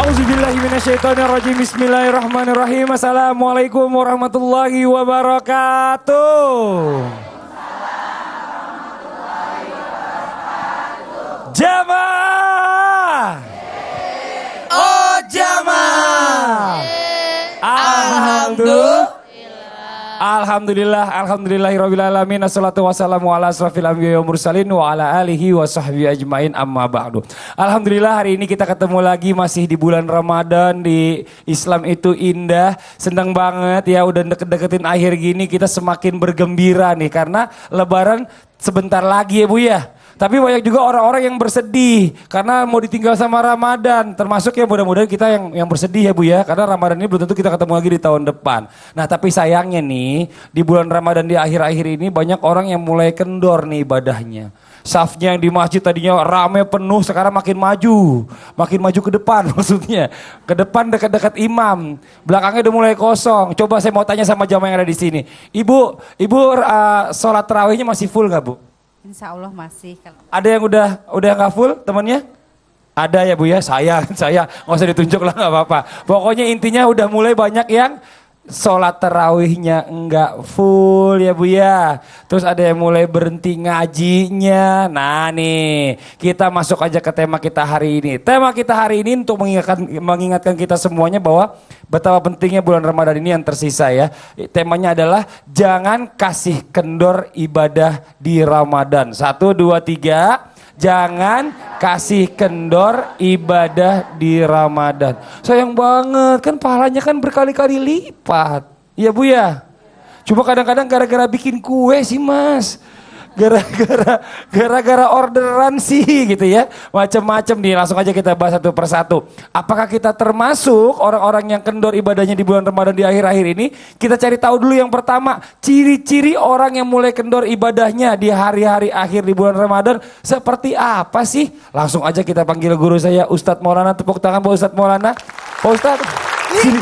A'udzubillahiminasyaitonirrajim. Bismillahirrahmanirrahim. Assalamualaikum warahmatullahi wabarakatuh. Jamaah. Oh jamaah. Alhamdulillahirrabbilalamin. Assalatu wassalamu ala asrafil anbiya wa mursalin wa ala alihi wa sahbihi ajmain amma ba'du. Alhamdulillah hari ini kita ketemu lagi masih di bulan Ramadan. Di Islam itu indah. Senang banget ya udah deket-deketin akhir gini kita semakin bergembira nih. Karena lebaran sebentar lagi ya Bu ya. Tapi banyak juga orang-orang yang bersedih karena mau ditinggal sama Ramadan. Termasuk ya mudah-mudahan kita yang bersedih ya Bu ya. Karena Ramadan ini belum tentu kita ketemu lagi di tahun depan. Nah tapi sayangnya nih di bulan Ramadan di akhir-akhir ini banyak orang yang mulai kendor nih ibadahnya. Safnya yang di masjid tadinya rame penuh sekarang makin maju. Makin maju ke depan maksudnya. Ke depan dekat-dekat imam. Belakangnya udah mulai kosong. Coba saya mau tanya sama jamaah yang ada di sini. Ibu sholat tarawihnya masih full gak Bu? Insya Allah masih. Ada yang udah nggak full temannya? Ada ya Bu ya, saya nggak usah ditunjuk lah nggak apa-apa. Pokoknya intinya udah mulai banyak yang sholat tarawihnya enggak full ya Bu ya. Terus ada yang mulai berhenti ngajinya. Nah nih kita masuk aja ke tema kita hari ini. Tema kita hari ini untuk mengingatkan kita semuanya bahwa betapa pentingnya bulan Ramadan ini yang tersisa ya. Temanya adalah jangan kasih kendor ibadah di Ramadan. 1, 2, 3. Jangan kasih kendor ibadah di Ramadan. Sayang banget kan pahalanya kan berkali-kali lipat. Iya Bu ya. Cuma kadang-kadang gara-gara bikin kue sih Mas. Gara-gara orderan sih gitu ya. Macam-macam nih langsung aja kita bahas satu persatu. Apakah kita termasuk orang-orang yang kendor ibadahnya di bulan Ramadan di akhir-akhir ini? Kita cari tahu dulu yang pertama. Ciri-ciri orang yang mulai kendor ibadahnya di hari-hari akhir di bulan Ramadan. Seperti apa sih? Langsung aja kita panggil guru saya Ustadz Maulana. Tepuk tangan Pak Ustadz Maulana. Pak Ustadz,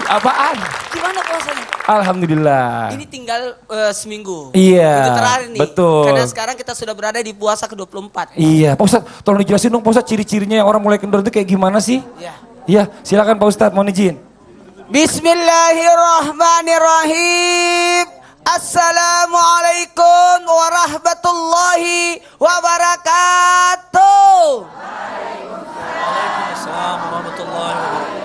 apaan? Gimana puasanya? Alhamdulillah. Ini tinggal seminggu. Iya. Itu terakhir nih. Betul. Karena sekarang kita sudah berada di puasa ke-24. Iya. Pak Ustadz, tolong dijelasin dong Pak Ustadz ciri-cirinya yang orang mulai kendor itu kayak gimana sih? Iya. Iya, silakan Pak Ustadz, mohon izin. Bismillahirrahmanirrahim. Assalamualaikum warahmatullahi wabarakatuh. Waalaikumsalam warahmatullahi wabarakatuh.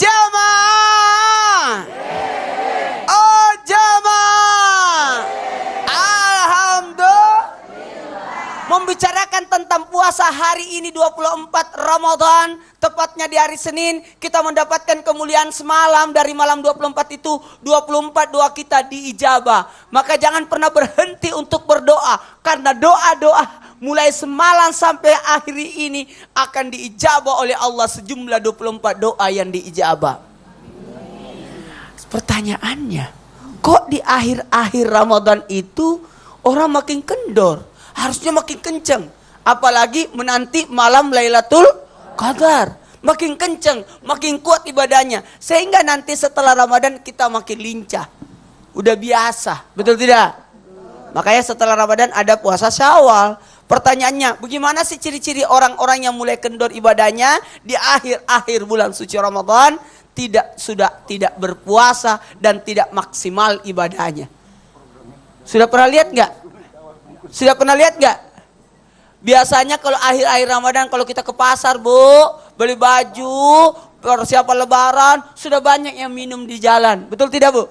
Jamaah. Oh jamaah. Alhamdulillah. Membicarakan tentang puasa hari ini 24 Ramadan. Tepatnya di hari Senin. Kita mendapatkan kemuliaan semalam. Dari malam 24 itu 24 doa kita diijabah. Maka jangan pernah berhenti untuk berdoa. Karena doa-doa mulai semalam sampai akhir ini akan diijabah oleh Allah sejumlah 24 doa yang diijabah. Pertanyaannya, kok di akhir-akhir Ramadan itu orang makin kendor? Harusnya makin kenceng. Apalagi menanti malam Lailatul Qadar. Makin kenceng, makin kuat ibadahnya. Sehingga nanti setelah Ramadan kita makin lincah. Udah biasa, betul tidak? Makanya setelah Ramadan ada puasa Syawal. Pertanyaannya, bagaimana sih ciri-ciri orang-orang yang mulai kendor ibadahnya di akhir-akhir bulan suci Ramadan? Sudah tidak berpuasa dan tidak maksimal ibadahnya. Sudah pernah lihat nggak? Sudah pernah lihat nggak? Biasanya kalau akhir-akhir Ramadan kalau kita ke pasar Bu, beli baju, persiapan Lebaran, sudah banyak yang minum di jalan. Betul tidak Bu?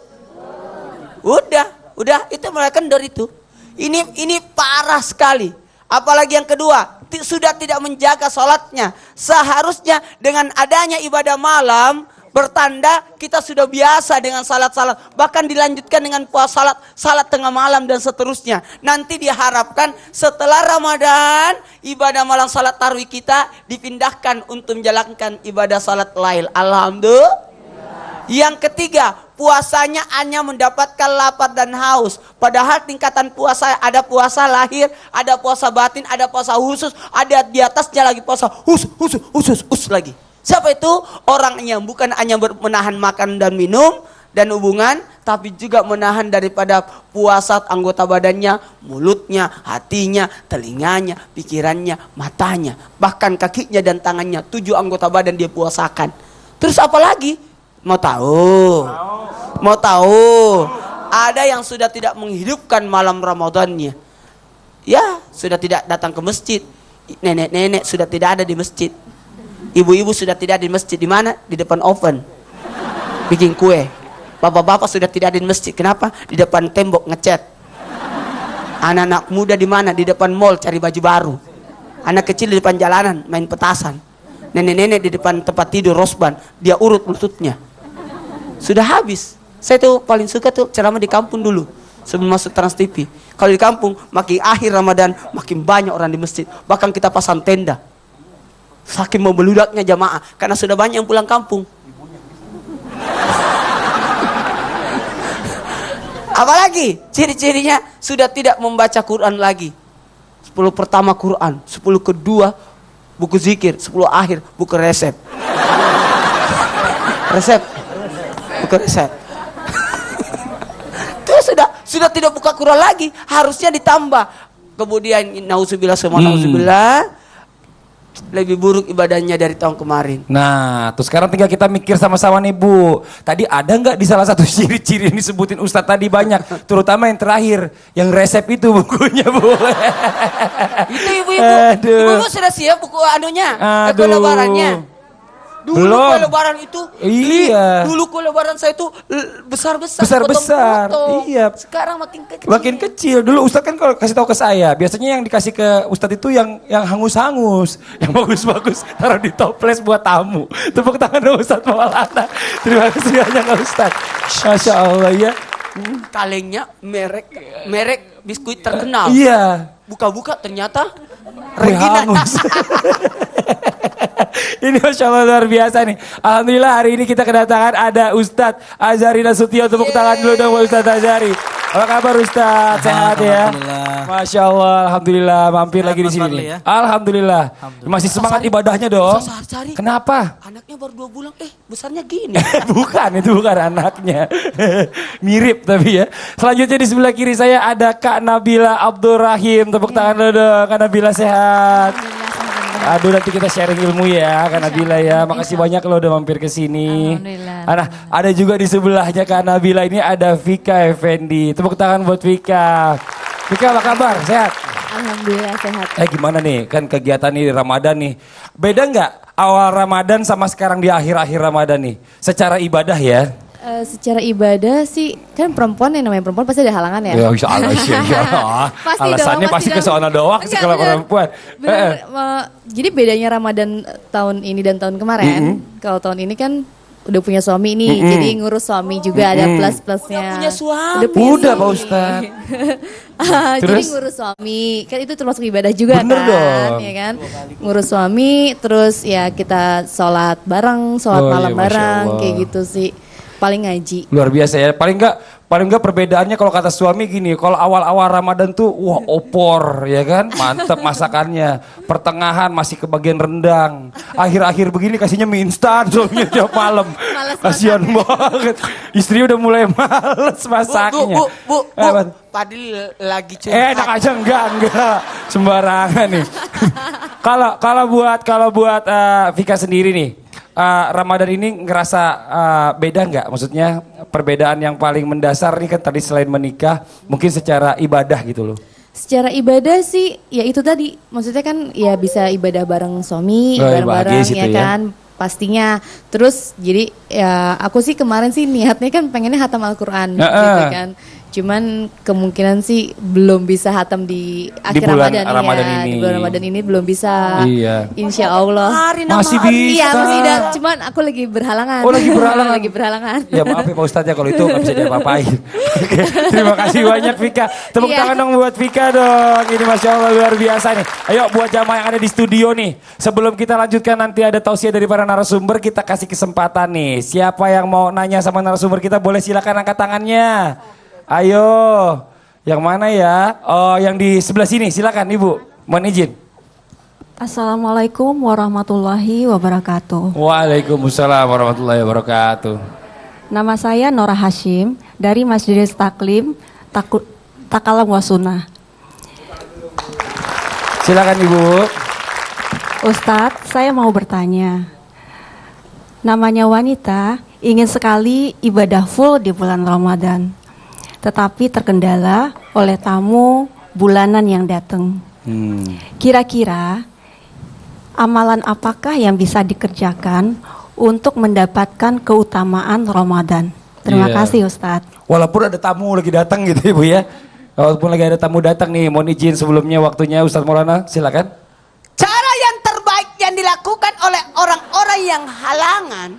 Udah itu mulai kendor itu. Ini parah sekali. Apalagi yang kedua, sudah tidak menjaga sholatnya. Seharusnya dengan adanya ibadah malam, bertanda kita sudah biasa dengan salat-salat. Bahkan dilanjutkan dengan puasa salat tengah malam dan seterusnya. Nanti diharapkan setelah Ramadan, ibadah malam salat tarawih kita dipindahkan untuk menjalankan ibadah salat lail. Alhamdulillah. Yang ketiga, puasanya hanya mendapatkan lapar dan haus. Padahal tingkatan puasa ada puasa lahir, ada puasa batin, ada puasa khusus, ada di atasnya lagi puasa khusus lagi. Siapa itu? Orang yang bukan hanya menahan makan dan minum dan hubungan, tapi juga menahan daripada puasa anggota badannya, mulutnya, hatinya, telinganya, pikirannya, matanya, bahkan kakinya dan tangannya. 7 anggota badan dia puasakan. Terus apa lagi? Mau tahu? Mau tahu? Ada yang sudah tidak menghidupkan malam Ramadannya. Ya, sudah tidak datang ke masjid. Nenek-nenek sudah tidak ada di masjid. Ibu-ibu sudah tidak ada di masjid. Di mana? Di depan oven bikin kue. Bapak-bapak sudah tidak ada di masjid. Kenapa? Di depan tembok ngecat. Anak-anak muda di mana? Di depan mall cari baju baru. Anak kecil di depan jalanan main petasan. Nenek-nenek di depan tempat tidur rosban, dia urut lututnya. Sudah habis. Saya tuh paling suka tuh ceramah di kampung dulu sebelum masuk Trans TV. Kalau di kampung makin akhir Ramadan makin banyak orang di masjid. Bahkan kita pasang tenda. Saking membeludaknya jamaah karena sudah banyak yang pulang kampung. Apalagi ciri-cirinya sudah tidak membaca Quran lagi. 10 pertama Quran, 10 kedua buku zikir, 10 akhir buku resep. Buku resep. Itu sudah tidak buka Quran lagi, harusnya ditambah. Kemudian nauzubillah lebih buruk ibadahnya dari tahun kemarin. Nah, terus sekarang tinggal kita mikir sama-sama nih Bu. Tadi ada nggak di salah satu ciri-ciri yang disebutin Ustadz tadi banyak, terutama yang terakhir, yang resep itu bukunya Bu. Itu ibu-ibu sudah siap buku anunya, kue lebarannya. Dulu Belum. kue lebaran itu, Iya. dulu kue lebaran saya itu besar-besar. Besar-besar, potong-potong. iya. Sekarang makin kecil. Makin kecil. Dulu Ustadz kan kalau kasih tahu ke saya, biasanya yang dikasih ke Ustadz itu yang hangus-hangus, yang bagus-bagus, taruh di toples buat tamu. Tepuk tangan dong Ustadz Maulana. Terima kasih banyak Ustadz. Masya Allah ya. Kalengnya merek biskuit terkenal. Iya. Buka-buka ternyata Kue Regina. hangus. Ini Masya Allah luar biasa nih. Alhamdulillah hari ini kita kedatangan ada Ustadz Azhari Nasution. Tepuk tangan dulu dong Ustadz Azhari. Apa kabar Ustadz? Sehat ya? Masya Allah, Alhamdulillah mampir lagi di sini. Ya? Alhamdulillah. Masih semangat ibadahnya dong. Sehari-hari. Kenapa? Anaknya baru 2 bulan, besarnya gini. Bukan, itu bukan anaknya. Mirip tapi ya. Selanjutnya di sebelah kiri saya ada Kak Nabila Abdurrahim. Tepuk tangan dulu dong, Kak Nabila sehat. Aduh nanti kita sharing ilmu ya Kak Nabila ya. Makasih banyak lo udah mampir ke sini. Alhamdulillah. Nah, ada juga di sebelahnya Kak Nabila ini ada Vika Effendi. Tepuk tangan buat Vika. Vika apa kabar? Sehat? Alhamdulillah sehat. Gimana nih kan kegiatan nih Ramadan nih. Beda nggak awal Ramadan sama sekarang di akhir-akhir Ramadan nih? Secara ibadah ya. Secara ibadah sih kan perempuan yang namanya perempuan pasti ada halangan ya. Ya bisa alasan ya. Pasti Alasannya dong, pasti ke dong. sono doang sih Enggak, kalau bener. perempuan. Bener, jadi bedanya Ramadan tahun ini dan tahun kemarin, kalau tahun ini kan udah punya suami nih, jadi ngurus suami juga ada plus-plusnya. Udah punya suami. Udah Pak Ustadz. Jadi Terus? ngurus suami, kan itu termasuk ibadah juga Bener kan, dong. ya kan? Ngurus suami, terus ya kita sholat bareng, sholat Oh iya, malam Masya bareng, Allah. kayak gitu sih. Paling ngaji. Luar biasa ya. Paling enggak perbedaannya kalau kata suami gini, kalau awal-awal Ramadan tuh wah opor ya kan, mantep masakannya. Pertengahan masih ke bagian rendang. Akhir-akhir begini kasihnya mie instan suaminya tiap malam. Males Kasihan banget. Istri udah mulai males masaknya. Bu, Apa? Padahal lagi curhat. Enak aja enggak. Sembarangan nih. Kalau buat Vika sendiri nih. Ramadan ini ngerasa beda nggak? Maksudnya perbedaan yang paling mendasar nih kan tadi selain menikah, mungkin secara ibadah gitu loh. Secara ibadah sih ya itu tadi, maksudnya kan ya bisa ibadah bareng suami, Oh, bareng-bareng bahagia situ ya ya. kan, pastinya. Terus jadi ya aku sih kemarin sih niatnya kan pengennya hatam Al-Quran gitu kan. Cuman kemungkinan sih belum bisa hatam di akhir bulan Ramadan, Ramadan ya. ini. Di bulan Ramadan ini belum bisa. Iya. Insya Allah. Masih bisa. Iya masih ada, cuman aku lagi berhalangan. Oh, lagi berhalangan. Lagi berhalangan. Ya maaf ya Pak Ustadz ya kalau itu nggak bisa diapa-apain. Oke, terima kasih banyak Vika. Tepuk Iya. tangan dong buat Vika dong. Ini Masya Allah luar biasa nih. Ayo buat jamaah yang ada di studio nih. Sebelum kita lanjutkan nanti ada tausiah dari para narasumber, kita kasih kesempatan nih. Siapa yang mau nanya sama narasumber kita boleh silakan angkat tangannya. Ayo, yang mana ya? Oh, yang di sebelah sini, silakan Ibu. Mohon izin. Assalamualaikum warahmatullahi wabarakatuh. Waalaikumsalam warahmatullahi wabarakatuh. Nama saya Nora Hashim dari Majelis Taklim Takalam Wasuna. Silakan Ibu. Ustadz, saya mau bertanya. Namanya wanita ingin sekali ibadah full di bulan Ramadan, tetapi terkendala oleh tamu bulanan yang datang. Kira-kira amalan apakah yang bisa dikerjakan untuk mendapatkan keutamaan Ramadan? Terima kasih Ustadz. Walaupun ada tamu lagi datang gitu Ibu ya. Walaupun lagi ada tamu datang nih, mohon izin sebelumnya waktunya Ustadz Maulana, silakan. Cara yang terbaik yang dilakukan oleh orang-orang yang halangan,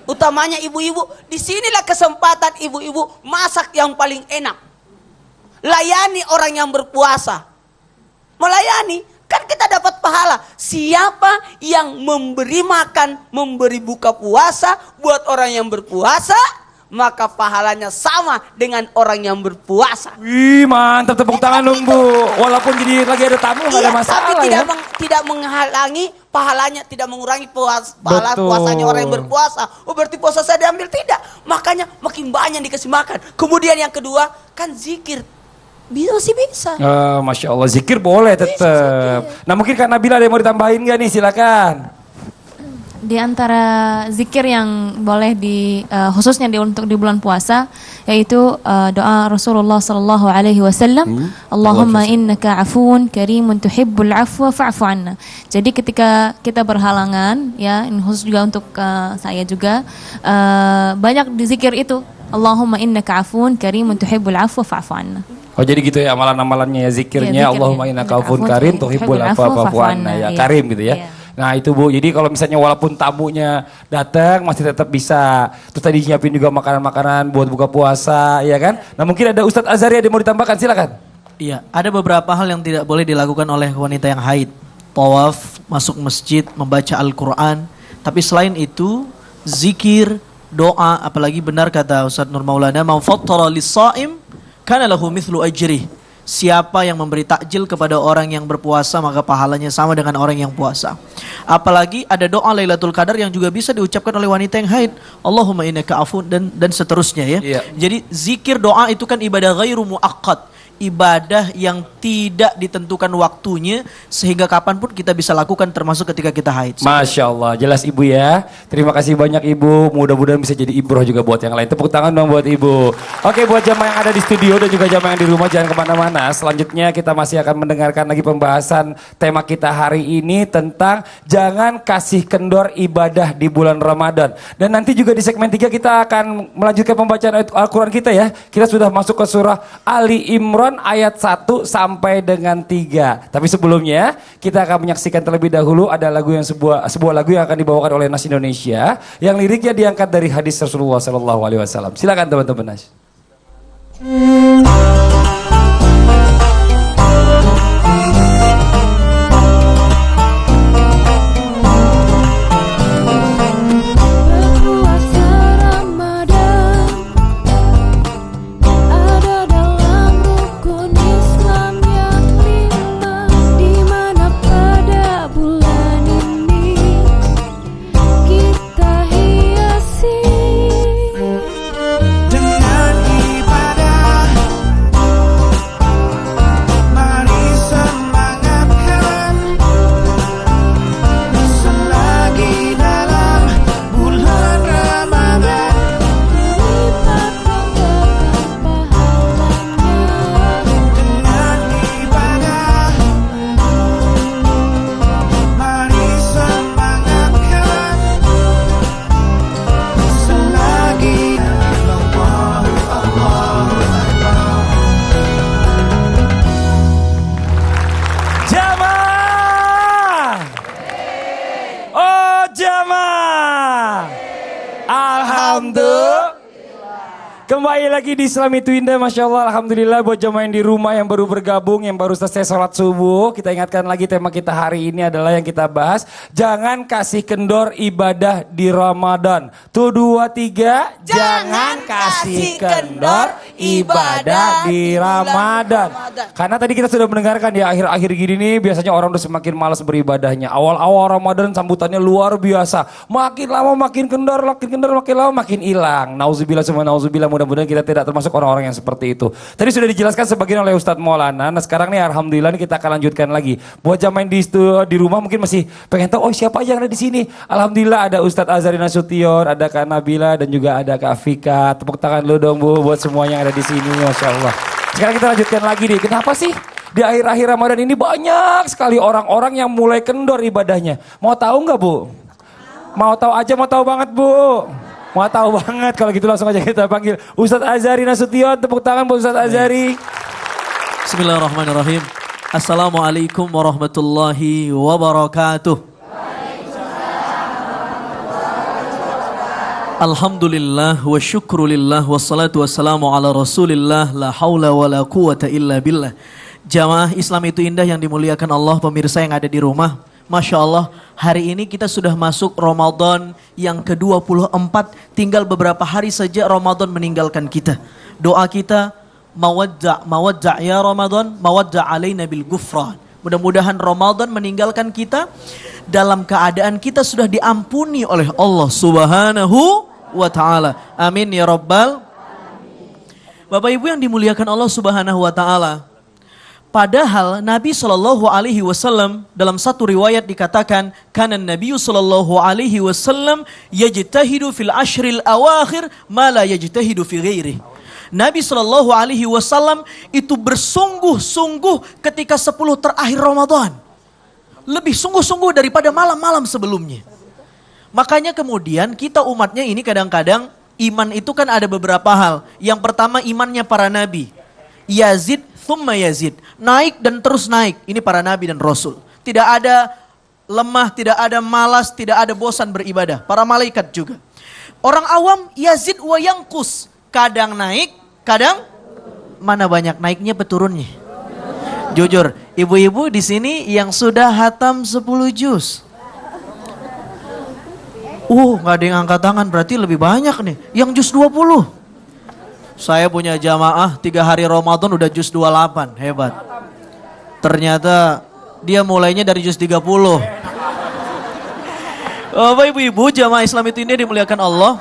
utamanya ibu-ibu, disinilah kesempatan ibu-ibu masak yang paling enak. Layani orang yang berpuasa. Melayani, kan kita dapat pahala. Siapa yang memberi makan, memberi buka puasa buat orang yang berpuasa, maka pahalanya sama dengan orang yang berpuasa. Wih, mantap, tepuk tangan dong Bu. Walaupun jadi lagi ada tamu nggak ada masalah tapi ya. tidak menghalangi pahalanya, tidak mengurangi pahala puasanya orang yang berpuasa. Oh berarti puasa saya diambil, tidak. Makanya makin banyak dikasih makan. Kemudian yang kedua kan zikir. Bisa. Masya Allah, zikir boleh tetap. Nah mungkin Kak Nabila ada yang mau ditambahin nggak nih, silakan. Di antara zikir yang boleh khususnya untuk di bulan puasa, yaitu doa Rasulullah sallallahu alaihi wasallam, Allahumma innaka afuun karimun tuhibbul afwa fa'fu anna. Jadi ketika kita berhalangan, ya ini khusus juga untuk saya juga, banyak di zikir itu, Allahumma innaka afuun karimun tuhibbul afwa fa'fu anna. Oh jadi gitu ya amalan-amalannya ya, zikirnya Ya, Allahumma innaka afuun karim tuhibbul afwa fa'fu anna ya, karim gitu ya. Iya. Nah itu Bu, jadi kalau misalnya walaupun tamunya datang masih tetap bisa. Terus tadi nyiapin juga makanan-makanan buat buka puasa, ya kan? Nah mungkin ada Ustadz Azaria yang mau ditambahkan, silakan. Iya, ada beberapa hal yang tidak boleh dilakukan oleh wanita yang haid. Tawaf, masuk masjid, membaca Al-Quran. Tapi selain itu, zikir, doa, apalagi benar kata Ustadz Nur Maulana, "Man fattara lis-shaim kana lahu mithlu ajrih." Siapa yang memberi takjil kepada orang yang berpuasa, maka pahalanya sama dengan orang yang puasa. Apalagi ada doa Lailatul Qadar yang juga bisa diucapkan oleh wanita yang haid. Allahumma innaka afun dan seterusnya ya. Iya. Jadi zikir doa itu kan ibadah ghairu muaqqat. Ibadah yang tidak ditentukan waktunya sehingga kapanpun kita bisa lakukan termasuk ketika kita haid. Masya Allah, jelas Ibu ya. Terima kasih banyak Ibu, mudah-mudahan bisa jadi ibroh juga buat yang lain. Tepuk tangan dong buat Ibu. Oke, buat jamaah yang ada di studio dan juga jamaah yang di rumah, jangan kemana-mana. Selanjutnya kita masih akan mendengarkan lagi pembahasan tema kita hari ini tentang jangan kasih kendor ibadah di bulan Ramadan. Dan nanti juga di segmen 3 kita akan melanjutkan pembacaan Al-Quran kita ya. Kita sudah masuk ke surah Ali Imran ayat 1 sampai dengan 3. Tapi sebelumnya kita akan menyaksikan terlebih dahulu ada lagu yang sebuah lagu yang akan dibawakan oleh Nas Indonesia yang liriknya diangkat dari hadis Rasulullah sallallahu alaihi wasallam. Silakan teman-teman Nas. Kembali lagi di Islami Twinda, Masya Allah, Alhamdulillah buat jemaah yang di rumah yang baru bergabung, yang baru selesai sholat subuh. Kita ingatkan lagi tema kita hari ini adalah yang kita bahas, jangan kasih kendor ibadah di Ramadan. Tuh 2, 3, jangan kasih kendor ibadah di Ramadan. Karena tadi kita sudah mendengarkan ya, akhir-akhir gini nih biasanya orang udah semakin malas beribadahnya. Awal-awal Ramadan sambutannya luar biasa. Makin lama makin kendor, makin lama makin hilang. Nauzubillah semua nauzubillah. mudah-mudahan kita tidak termasuk orang-orang yang seperti itu. Tadi sudah dijelaskan sebagian oleh Ustadz Maulana. Nah sekarang nih alhamdulillah nih kita akan lanjutkan lagi. Buat jamaah di rumah mungkin masih pengen tahu, oh siapa aja yang ada di sini. Alhamdulillah ada Ustadz Azhari Nasution, ada Kak Nabila dan juga ada Kak Fika. Tepuk tangan dulu dong Bu buat semuanya yang ada di sini, Masya Allah. Sekarang kita lanjutkan lagi nih. Kenapa sih di akhir-akhir Ramadan ini banyak sekali orang-orang yang mulai kendor ibadahnya? Mau tahu nggak Bu? Mau tahu aja, mau tahu banget Bu. Mau tahu banget, kalau gitu langsung aja kita panggil Ustadz Azhari Nasution. Tepuk tangan buat Ustadz Azhari. Bismillahirrahmanirrahim. Assalamualaikum warahmatullahi wabarakatuh. Alhamdulillah wa syukrulillah wassalatu wassalamu ala rasulillah la hawla wa la quwata illa billah. Jamaah Islam itu indah yang dimuliakan Allah, pemirsa yang ada di rumah. Masya Allah, hari ini kita sudah masuk Ramadan yang ke-24. Tinggal beberapa hari saja Ramadan meninggalkan kita. Doa kita, mawadda' ya Ramadan, mawadda' alaina bil gufran. Mudah-mudahan Ramadan meninggalkan kita dalam keadaan kita sudah diampuni oleh Allah Subhanahu wa ta'ala. Amin ya Rabbal. Bapak Ibu yang dimuliakan Allah Subhanahu wa ta'ala. Padahal Nabi SAW dalam satu riwayat dikatakan, kana Nabi SAW yajtahidu fil ashril awakhir ma la yajtahidu fi ghairihi. Nabi SAW itu bersungguh-sungguh ketika 10 terakhir Ramadan. Lebih sungguh-sungguh daripada malam-malam sebelumnya. Makanya kemudian kita umatnya ini kadang-kadang iman itu kan ada beberapa hal. Yang pertama imannya para nabi. Yazid thumma yazid. Naik dan terus naik. Ini para nabi dan rasul. Tidak ada lemah, tidak ada malas, tidak ada bosan beribadah. Para malaikat juga. Orang awam yazid wa yanqus. Kadang naik, kadang mana banyak naiknya peturunnya. Jujur, ibu-ibu di sini yang sudah hatam 10 juz. Nggak ada yang angkat tangan, berarti lebih banyak nih. Yang juz 20. Saya punya jamaah 3 hari Ramadan udah juz 28, hebat. Ternyata dia mulainya dari juz 30. Bapak ibu-ibu jamaah Islam itu ini dimuliakan Allah.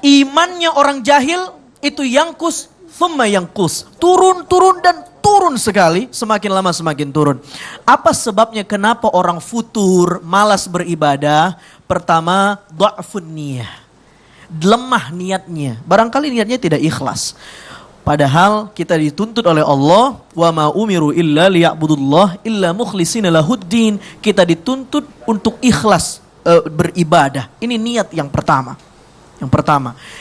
Imannya orang jahil itu yangkus, thumma yangkus. Turun dan turun sekali, semakin lama semakin turun. Apa sebabnya kenapa orang futur, malas beribadah? Pertama, dha'fun niyah. Lemah niatnya. Barangkali niatnya tidak ikhlas. Padahal kita dituntut oleh Allah, wa ma umiru illa liya'budullah illa mukhlishina lahuddin. Kita dituntut untuk ikhlas beribadah. Ini niat yang pertama.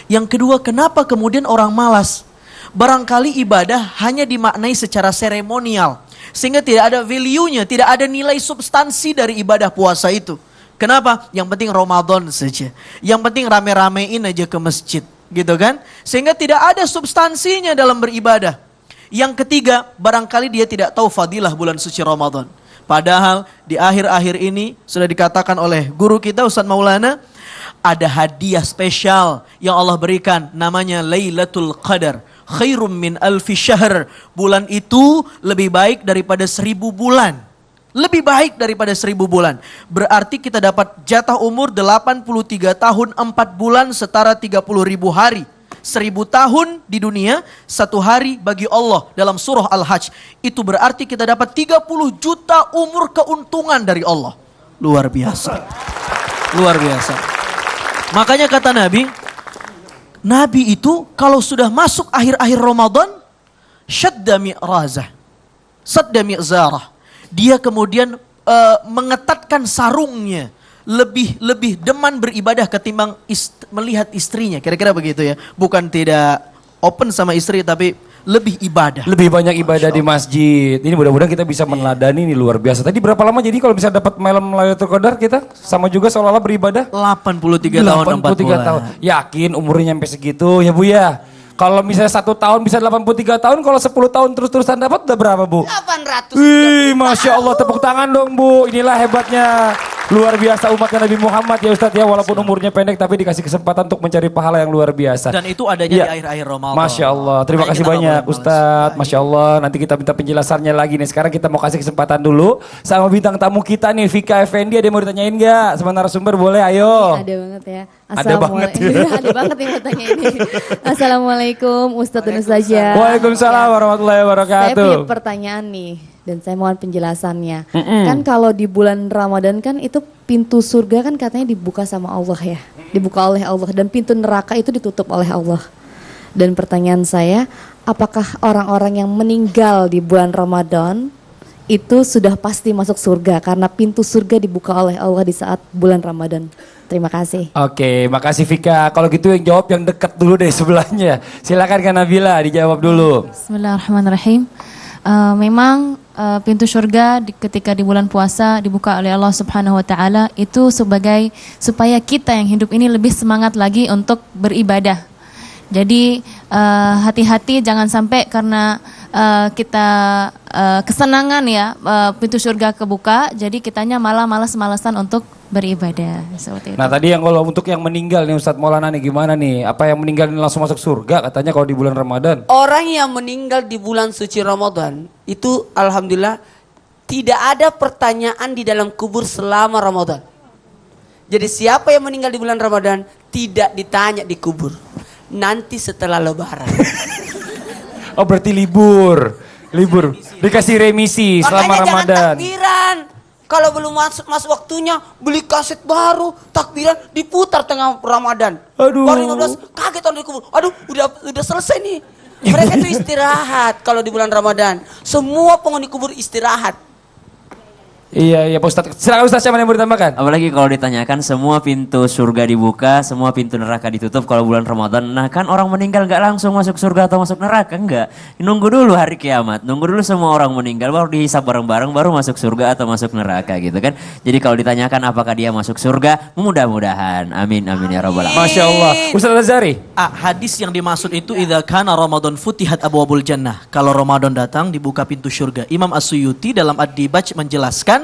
Yang kedua, kenapa kemudian orang malas? Barangkali ibadah hanya dimaknai secara seremonial. Sehingga tidak ada value-nya, tidak ada nilai substansi dari ibadah puasa itu. Kenapa? Yang penting Ramadan saja. Yang penting rame-ramein aja ke masjid. Gitu kan? Sehingga tidak ada substansinya dalam beribadah. Yang ketiga, barangkali dia tidak tahu fadilah bulan suci Ramadan. Padahal di akhir-akhir ini sudah dikatakan oleh guru kita Ustadz Maulana, ada hadiah spesial yang Allah berikan namanya Lailatul Qadar. Khairum min alfi syahr. Bulan itu lebih baik daripada 1000 bulan. Lebih baik daripada 1000 bulan. Berarti kita dapat jatah umur 83 tahun 4 bulan setara 30.000 hari. 1000 tahun di dunia, 1 hari bagi Allah dalam surah Al-Hajj. Itu berarti kita dapat 30 juta umur keuntungan dari Allah. Luar biasa. Luar biasa. Makanya kata Nabi, Nabi itu kalau sudah masuk akhir-akhir Ramadan, syadda mi'razah, sadda mi'zarah. Dia kemudian mengetatkan sarungnya, lebih deman beribadah ketimbang melihat istrinya. Kira-kira begitu ya. Bukan tidak open sama istri tapi lebih ibadah. Lebih banyak ibadah di masjid. Ini mudah-mudahan kita bisa meneladani, ini luar biasa. Tadi berapa lama jadi kalau bisa dapat malam Lailatul Qadar kita sama juga seolah-olah beribadah? 83 tahun 4 bulan. Tahun. Yakin umurnya sampai segitu ya Bu ya? Kalau misalnya 1 tahun bisa 83 tahun, kalau 10 tahun terus-terusan dapat udah berapa Bu? 800. Wih, Masya Allah, tepuk tangan dong Bu. Inilah hebatnya luar biasa umatnya Nabi Muhammad ya Ustadz ya. Walaupun umurnya pendek tapi dikasih kesempatan untuk mencari pahala yang luar biasa. Dan itu adanya Iya. di akhir-akhir Ramadan. Masya Allah, terima Makanya kasih kita nggak banyak boleh males. Ustadz. Masya Allah, nanti kita minta penjelasannya lagi nih. Sekarang kita mau kasih kesempatan dulu sama bintang tamu kita nih, Vika Effendi. Ada yang mau ditanyain nggak? Sama narasumber boleh, ayo. Ada banget ya. Ada banget ya. Ada banget yang mau tanya ini. Assalamualaikum Ustadz dan Ustazah. Waalaikumsalam warahmatullahi Saya wabarakatuh. punya pertanyaan nih dan saya mohon penjelasannya. Kan kalau di bulan Ramadan kan itu pintu surga kan katanya dibuka sama Allah ya. Dibuka oleh Allah dan pintu neraka itu ditutup oleh Allah. Dan pertanyaan saya, apakah orang-orang yang meninggal di bulan Ramadan itu sudah pasti masuk surga karena pintu surga dibuka oleh Allah di saat bulan Ramadan? Terima kasih. Oke, makasih Vika. Kalau gitu yang jawab yang dekat dulu deh sebelahnya. Silakan Kak Nabila dijawab dulu. Bismillahirrahmanirrahim. Memang pintu surga ketika di bulan puasa dibuka oleh Allah Subhanahu wa taala itu sebagai supaya kita yang hidup ini lebih semangat lagi untuk beribadah. Jadi hati-hati jangan sampai karena kita kesenangan ya pintu surga kebuka, jadi kitanya malah malas-malasan untuk beribadah seperti itu. Nah tadi yang kalau untuk yang meninggal nih Ustadz Maulana nih gimana nih? Apa yang meninggal ini langsung masuk surga katanya kalau di bulan Ramadan? Orang yang meninggal di bulan suci Ramadan itu alhamdulillah tidak ada pertanyaan di dalam kubur selama Ramadan. Jadi siapa yang meninggal di bulan Ramadan tidak ditanya di kubur. Nanti setelah Lebaran. Oh berarti libur. Dikasih remisi selama Makanya Ramadan. jangan takbiran. Kalau belum masuk waktunya beli kaset baru, takbiran diputar tengah Ramadan. Aduh. Baru 15 kaget orang di kubur. Aduh, udah selesai nih. Mereka itu istirahat kalau di bulan Ramadan. Semua penghuni kubur istirahat. Iya Pak Ustadz. Silakan Ustadz, siapa yang mau ditambahkan? Apalagi kalau ditanyakan semua pintu surga dibuka, semua pintu neraka ditutup kalau bulan Ramadan. Nah kan orang meninggal gak langsung masuk surga atau masuk neraka, enggak. Nunggu dulu hari kiamat, nunggu dulu semua orang meninggal baru dihisap bareng-bareng baru masuk surga atau masuk neraka gitu kan. Jadi kalau ditanyakan apakah dia masuk surga, mudah-mudahan. Amin amin ya rabbal alamin. Masya Allah. Ustadz Azhari. Hadis yang dimaksud itu idza kana Ramadan futihat abwabul jannah. Kalau Ramadan datang dibuka pintu surga. Imam As-Suyuti dalam Ad-Dibaj menjelaskan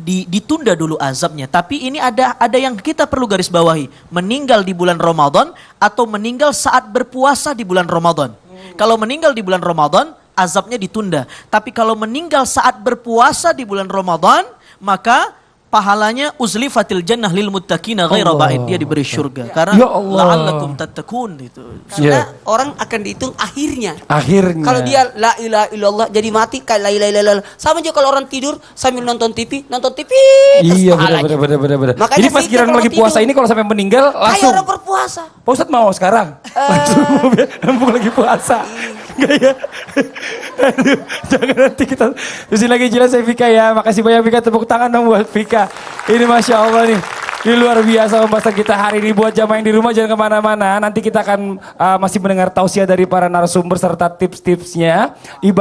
ditunda dulu azabnya. Tapi ini ada yang kita perlu garis bawahi. Meninggal di bulan Ramadan atau meninggal saat berpuasa di bulan Ramadan. Kalau meninggal di bulan Ramadan, azabnya ditunda. Tapi kalau meninggal saat berpuasa di bulan Ramadan, maka pahalanya uzlifatil jannah lil muttaqina ghaira ba'id, dia diberi surga karena Ya Allah. la'allakum tattaqun itu. Karena orang akan dihitung akhirnya. Akhirnya. Kalau dia la ilaha illallah jadi mati kayak la ilaha illallah. Sama aja kalau orang tidur sambil nonton TV terus Iya pahalanya. benar. Makanya Jadi pas zikir kira kalau lagi puasa tidur. ini kalau sampai meninggal Kayak langsung. orang berpuasa. Pak Ustadz mau sekarang? Langsung mumpung lagi puasa. Enggak ya? Aduh, jangan nanti kita terusin lagi jelas saya Vika ya. Makasih banyak Vika, tepuk tangan dong buat Vika. Ini Masya Allah nih. Ini luar biasa pembahasan kita hari ini. Buat jamaah yang di rumah jangan kemana-mana. Nanti kita akan masih mendengar tausiah dari para narasumber serta tips-tipsnya.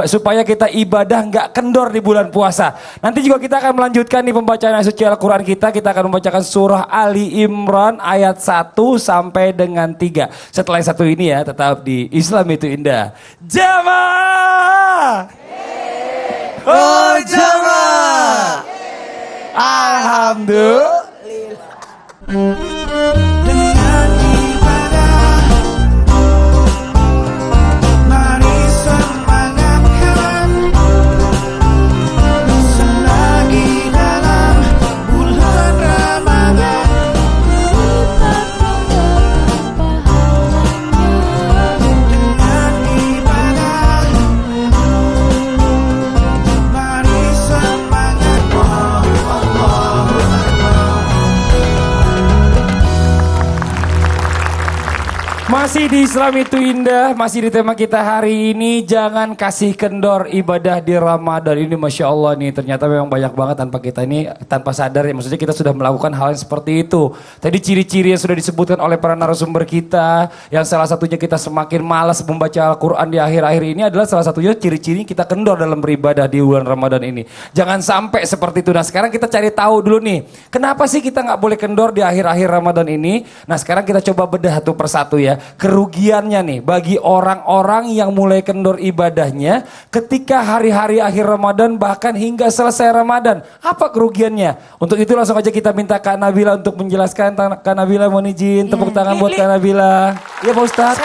Supaya kita ibadah nggak kendor di bulan puasa. Nanti juga kita akan melanjutkan nih pembacaan ayat suci Al-Quran kita. Kita akan membacakan surah Ali Imran ayat 1 sampai dengan 3. Setelah yang satu ini ya tetap di Islam itu indah. Jamaah! Oh jamaah! Alhamdulillah. Dengan ibadah, mari semangatkan selagi dalam bulan Ramadan. Dengan ibadah, mari semangat. Masih di Islam itu indah, masih di tema kita hari ini, jangan kasih kendor ibadah di Ramadan ini. Masya Allah nih, ternyata memang banyak banget tanpa sadar ya, maksudnya kita sudah melakukan hal yang seperti itu. Tadi ciri-ciri yang sudah disebutkan oleh para narasumber kita, yang salah satunya kita semakin malas membaca Al-Quran di akhir-akhir ini adalah salah satunya ciri-ciri kita kendor dalam beribadah di bulan Ramadan ini. Jangan sampai seperti itu. Nah sekarang kita cari tahu dulu nih, kenapa sih kita nggak boleh kendor di akhir-akhir Ramadan ini? Nah sekarang kita coba bedah satu persatu ya. kerugiannya nih bagi orang-orang yang mulai kendor ibadahnya ketika hari-hari akhir Ramadan bahkan hingga selesai Ramadan. Apa kerugiannya? Untuk itu langsung aja kita minta Kak Nabila untuk menjelaskan. Kak Nabila mohon izin, tepuk tangan buat Kak Nabila. Iya Pak Ustadz.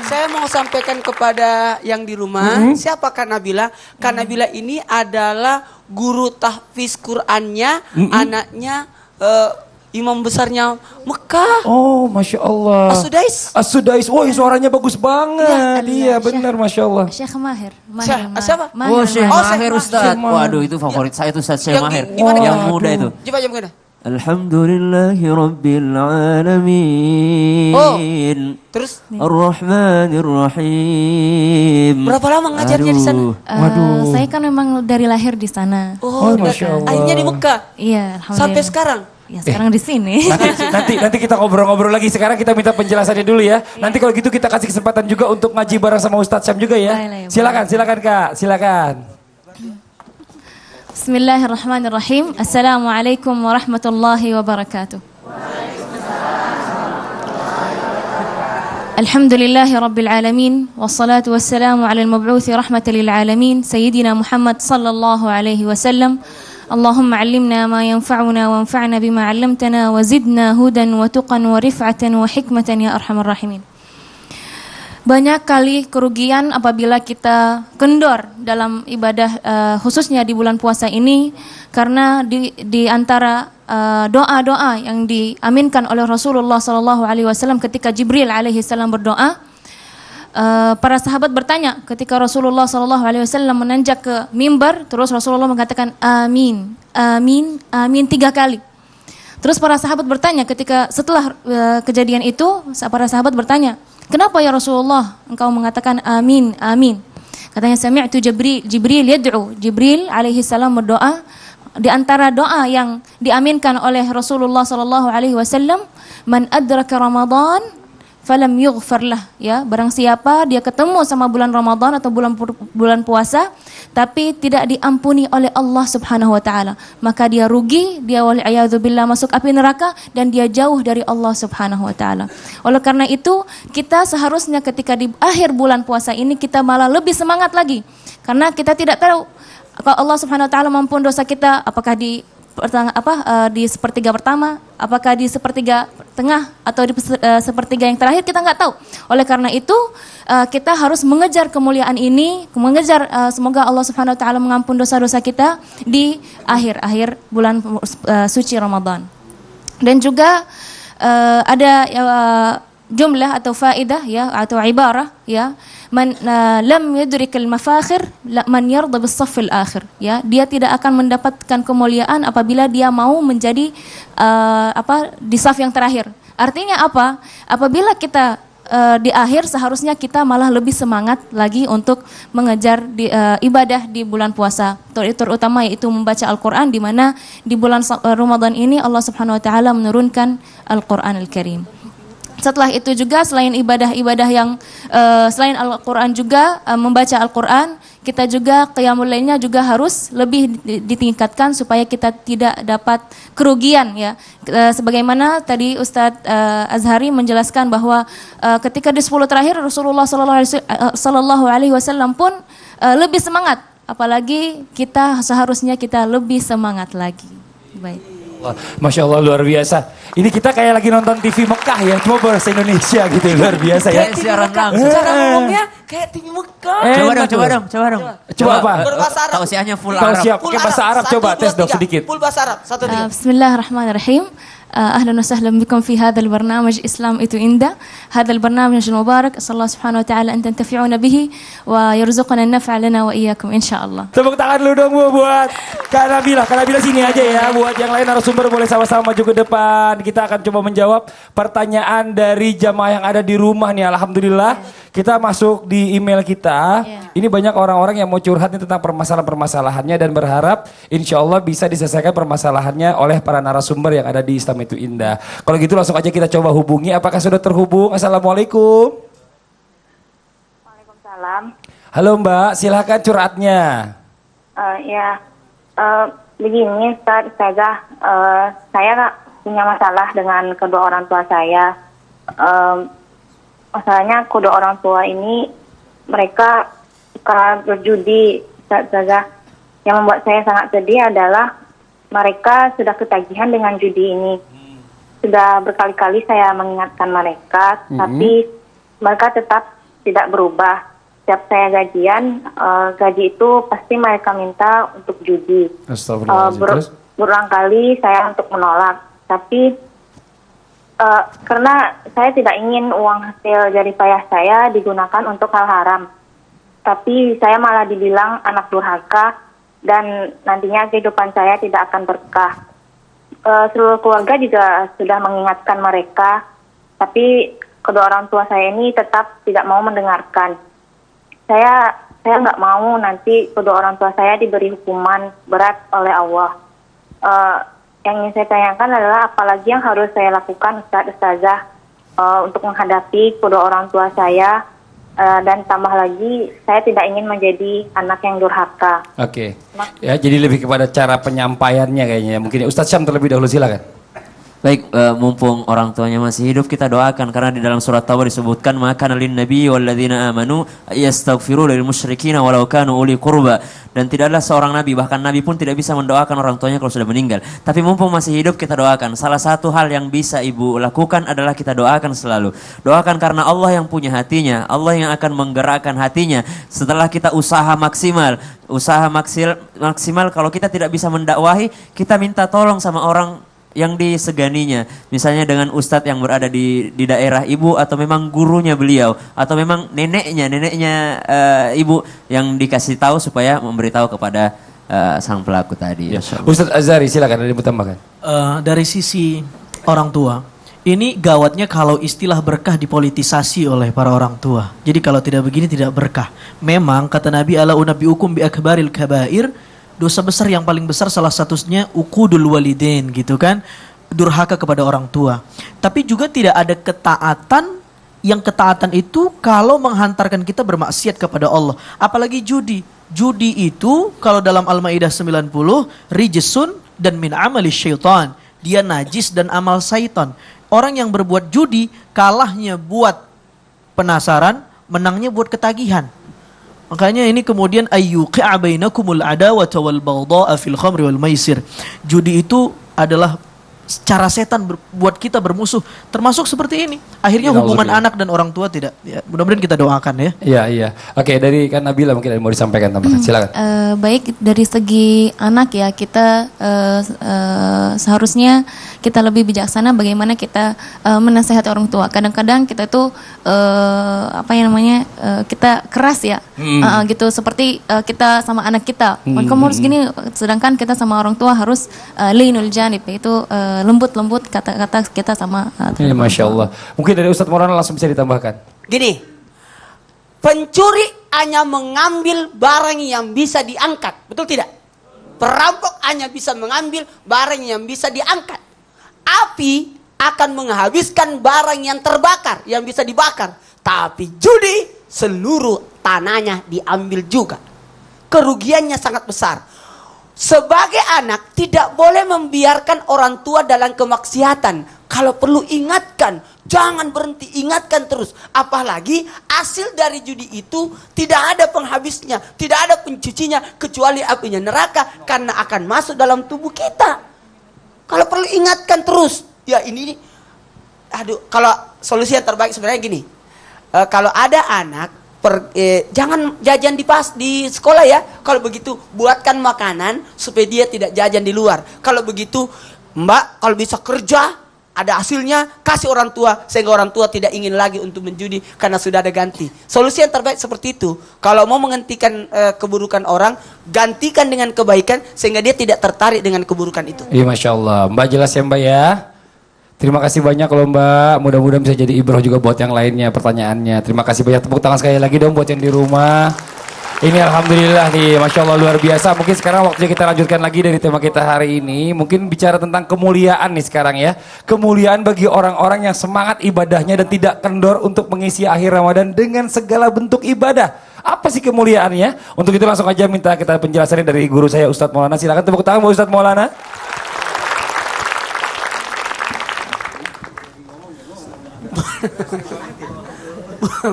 Saya mau sampaikan kepada yang di rumah, siapa Kak Nabila? Kak Nabila ini adalah guru tahfiz Qur'annya, anaknya imam besarnya Mekah. Oh, Masya Allah. As-Sudais. As-Sudais. Wah, suaranya bagus banget. Iya, benar Masya Allah. Syekh Mahir. Siapa? Oh, Syekh Oh, Mahir Syekh Ustaz. Mahir. Waduh, itu favorit saya tuh Ustaz Syekh Mahir. Gimana? Yang muda itu. Coba gimana? Alhamdulillahi Rabbil Alamin. Terus Ar-Rahmanir Rahim. berapa lama ngajarnya di sana? Saya kan memang dari lahir di sana. Oh, Masya Allah. Akhirnya di Mekah. Iya, alhamdulillah. Sampai sekarang. Ya, sekarang di sini. Nanti kita ngobrol-ngobrol lagi. Sekarang kita minta penjelasannya dulu ya. Nanti kalau gitu kita kasih kesempatan juga untuk ngaji bareng sama Ustadz Syam juga ya. Boleh, Silakan Kak, silakan. Bismillahirrahmanirrahim. Assalamualaikum warahmatullahi wabarakatuh. Alhamdulillahi rabbil alamin. Wassalatu wassalamu ala al-mab'uthi rahmatan lil alamin. Sayyidina Muhammad sallallahu alaihi wasallam. Allahumma allimna ma yanfa'una wanfa'na bima 'allamtana wa zidna hudan wa tuqan wa rif'atan wa hikmatan ya arhamar rahimin. Banyak kali kerugian apabila kita kendor dalam ibadah khususnya di bulan puasa ini karena di antara doa-doa yang diaminkan oleh Rasulullah SAW ketika Jibril alaihi salam berdoa, para sahabat bertanya ketika Rasulullah SAW menanjak ke mimbar, terus Rasulullah mengatakan amin, amin, amin 3 kali. Terus para sahabat bertanya ketika setelah kejadian itu, para sahabat bertanya, kenapa ya Rasulullah engkau mengatakan amin, amin? Katanya sami'tu Jibril yad'u. Jibril alaihi salam berdoa. Di antara doa yang diaminkan oleh Rasulullah sallallahu alaihi wasallam, man adraka Ramadan falam yughfar lah, ya, barang siapa dia ketemu sama bulan Ramadan atau bulan puasa tapi tidak diampuni oleh Allah Subhanahu wa taala, maka dia rugi, dia wal a'yadzubillah masuk api neraka dan dia jauh dari Allah Subhanahu wa taala. Oleh karena itu, kita seharusnya ketika di akhir bulan puasa ini kita malah lebih semangat lagi. Karena kita tidak tahu kalau Allah Subhanahu wa taala mengampuni dosa kita apakah di sepertiga pertama, apakah di sepertiga tengah atau di sepertiga yang terakhir, kita nggak tahu. Oleh karena itu kita harus mengejar kemuliaan ini, mengejar semoga Allah Subhanahu wa taala mengampuni dosa-dosa kita di akhir-akhir bulan suci Ramadan. Dan juga ada jumlah atau faidah ya atau ibarah ya, man lam yudrik al-mafakhir man yarda bis-saff al-akhir, ya, dia tidak akan mendapatkan kemuliaan apabila dia mau menjadi di saf yang terakhir. Artinya apa? Apabila kita di akhir, seharusnya kita malah lebih semangat lagi untuk mengejar ibadah di bulan puasa, terutama yaitu membaca Al-Quran, di mana di bulan Ramadan ini Allah Subhanahu Wa Taala menurunkan Al-Quran Al-Karim. Setelah itu juga selain ibadah-ibadah yang selain Al-Quran juga membaca Al-Quran, kita juga qiyamul lailnya juga harus lebih ditingkatkan supaya kita tidak dapat kerugian ya. Sebagaimana tadi Ustadz Azhari menjelaskan bahwa ketika di 10 terakhir Rasulullah Sallallahu Alaihi Wasallam pun lebih semangat, apalagi kita seharusnya kita lebih semangat lagi. Baik. Masya Allah, luar biasa. Ini kita kayak lagi nonton TV Mekah ya, cuma bahasa Indonesia gitu, luar biasa ya. Kayak siaran langsung. Cara ngomongnya kayak TV Mekah. Coba dong. Coba apa? Berbahasa Arab. Tausiahnya full Kalau Arab. siap, pakai bahasa Arab coba tes dong sedikit. Full bahasa Arab. 1, 2, 3. Bismillahirrahmanirrahim. أهلا وسهلا بكم في هذا البرنامج إسلام إتو إندا. هذا البرنامج المبارك أسأل الله سبحانه وتعالى أن تنتفعون به ويرزقنا النفع لنا وإياكم إن شاء الله. Tepuk tangan dulu dong Bu buat Kak Nabila. Kak Nabila sini aja ya. Buat yang lain narasumber boleh sama-sama maju ke depan. Kita akan coba menjawab pertanyaan dari jamaah yang ada di rumah nih. Alhamdulillah kita masuk di email kita. Ini banyak orang-orang yang mau curhat nih tentang permasalahan-permasalahannya dan berharap insya Allah bisa diselesaikan permasalahannya oleh para narasumber yang ada di Islam Itu Indah. Kalau gitu langsung aja kita coba hubungi. Apakah sudah terhubung? Assalamualaikum. Waalaikumsalam. Halo Mbak, silakan curhatnya. Begini Ustazah, saya punya masalah dengan kedua orang tua saya. masalahnya kedua orang tua ini mereka suka berjudi, Ustazah. Yang membuat saya sangat sedih adalah mereka sudah ketagihan dengan judi ini. Sudah berkali-kali saya mengingatkan mereka, tapi mereka tetap tidak berubah. Setiap saya gajian, gaji itu pasti mereka minta untuk judi. Astagfirullahaladzim. Berulang kali saya untuk menolak, tapi karena saya tidak ingin uang hasil jerih payah saya digunakan untuk hal haram. Tapi saya malah dibilang anak durhaka dan nantinya kehidupan saya tidak akan berkah. Seluruh keluarga juga sudah mengingatkan mereka, tapi kedua orang tua saya ini tetap tidak mau mendengarkan. Saya nggak mau nanti kedua orang tua saya diberi hukuman berat oleh Allah. Yang ingin saya tanyakan adalah apalagi yang harus saya lakukan Ustazah untuk menghadapi kedua orang tua saya, dan tambah lagi saya tidak ingin menjadi anak yang durhaka. Oke. Ya, jadi lebih kepada cara penyampaiannya kayaknya. Mungkin Ustadz Syam terlebih dahulu, silakan. Baik, mumpung orang tuanya masih hidup, kita doakan karena di dalam surat Taubah disebutkan maka lin nabi walladzina amanu yastaghfiru lil musyrikin walau kanu uli qurba, dan tidaklah seorang nabi, bahkan nabi pun tidak bisa mendoakan orang tuanya kalau sudah meninggal. Tapi mumpung masih hidup kita doakan. Salah satu hal yang bisa ibu lakukan adalah kita doakan selalu. Doakan karena Allah yang punya hatinya, Allah yang akan menggerakkan hatinya. Setelah kita usaha maksimal kalau kita tidak bisa mendakwahi, kita minta tolong sama orang yang diseganinya, misalnya dengan ustadz yang berada di daerah ibu, atau memang gurunya beliau, atau memang neneknya ibu yang dikasih tahu supaya memberitahu kepada sang pelaku tadi. Ya. Ustadz Azhari silakan, ada yang ditambahkan. Dari sisi orang tua, ini gawatnya kalau istilah berkah dipolitisasi oleh para orang tua. Jadi kalau tidak begini tidak berkah. Memang kata Nabi ala unabbiukum bi akbaril kabair, dosa besar yang paling besar salah satunya uqudul walidain gitu kan, durhaka kepada orang tua. Tapi juga tidak ada ketaatan, yang ketaatan itu kalau menghantarkan kita bermaksiat kepada Allah. Apalagi judi. Judi itu kalau dalam Al-Maidah 90 rijsun dan min amali syaitan. Dia najis dan amal syaitan. Orang yang berbuat judi kalahnya buat penasaran, menangnya buat ketagihan. Makanya ini kemudian ayyuqi'a bainakumul adawata wal baghdha'a fil khamri wal maisir. Judi itu adalah cara setan buat kita bermusuh, termasuk seperti ini. Akhirnya hubungan anak dan orang tua tidak. Ya, mudah-mudahan kita doakan ya. Iya, iya. Oke, dari kan Nabila mungkin ada yang mau disampaikan tambahkan. Silakan. Baik, dari segi anak ya, kita seharusnya kita lebih bijaksana bagaimana kita menasehati orang tua. Kadang-kadang kita tuh kita keras ya, gitu, seperti kita sama anak kita. Kamu harus gini, sedangkan kita sama orang tua harus linul janib, yaitu lembut-lembut kata-kata kita sama Ini Masya Allah. Mungkin dari Ustadz Maulana langsung bisa ditambahkan. Gini, pencuri hanya mengambil barang yang bisa diangkat, betul tidak? Perampok hanya bisa mengambil barang yang bisa diangkat. Api akan menghabiskan barang yang terbakar, yang bisa dibakar. Tapi judi seluruh tanahnya diambil juga. Kerugiannya sangat besar. Sebagai anak tidak boleh membiarkan orang tua dalam kemaksiatan. Kalau perlu ingatkan, jangan berhenti, ingatkan terus. Apalagi hasil dari judi itu tidak ada penghabisnya, tidak ada pencucinya kecuali apinya neraka, karena akan masuk dalam tubuh kita. Kalau perlu ingatkan terus. Ya ini, kalau solusi yang terbaik sebenarnya gini. Kalau ada anak, jangan jajan di sekolah ya. Kalau begitu buatkan makanan supaya dia tidak jajan di luar. Kalau begitu Mbak, kalau bisa kerja ada hasilnya, kasih orang tua sehingga orang tua tidak ingin lagi untuk menjudi karena sudah ada ganti. Solusi yang terbaik seperti itu. Kalau mau menghentikan keburukan orang, gantikan dengan kebaikan sehingga dia tidak tertarik dengan keburukan itu. Iya, Masya Allah. Mbak jelas ya Mbak ya. Terima kasih banyak loh Mbak. Mudah-mudahan bisa jadi ibrah juga buat yang lainnya pertanyaannya. Terima kasih banyak, tepuk tangan sekali lagi dong buat yang di rumah. Ini alhamdulillah nih, Masya Allah luar biasa. Mungkin sekarang waktunya kita lanjutkan lagi dari tema kita hari ini. Mungkin bicara tentang kemuliaan nih sekarang ya. Kemuliaan bagi orang-orang yang semangat ibadahnya dan tidak kendor untuk mengisi akhir Ramadan dengan segala bentuk ibadah. Apa sih kemuliaannya? Untuk itu langsung aja minta kita penjelasannya dari guru saya Ustadz Maulana. Silakan tepuk tangan buat Ustadz Maulana.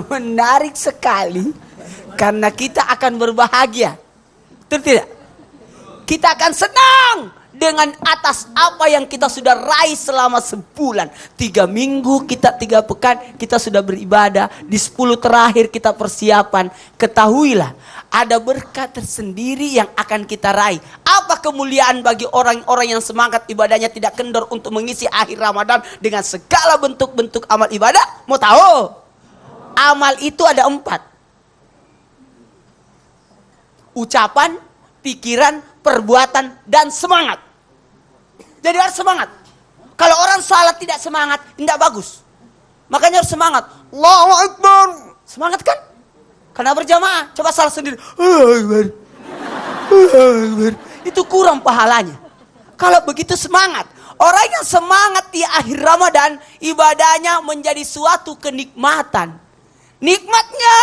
Menarik sekali karena kita akan berbahagia. Betul tidak? Kita akan senang dengan atas apa yang kita sudah raih selama sebulan. 3 minggu kita 3 pekan kita sudah beribadah. Di 10 terakhir kita persiapan. Ketahuilah ada berkat tersendiri yang akan kita raih. Apa kemuliaan bagi orang-orang yang semangat ibadahnya tidak kendor untuk mengisi akhir Ramadan dengan segala bentuk-bentuk amal ibadah? Mau tahu? Amal itu ada 4. Ucapan, pikiran, perbuatan, dan semangat. Jadi harus semangat. Kalau orang salat tidak semangat, tidak bagus. Makanya harus semangat. Allahu Akbar. Semangat kan? Karena berjamaah. Coba salat sendiri. Itu kurang pahalanya. Kalau begitu semangat. Orang yang semangat di akhir Ramadan, ibadahnya menjadi suatu kenikmatan. Nikmatnya.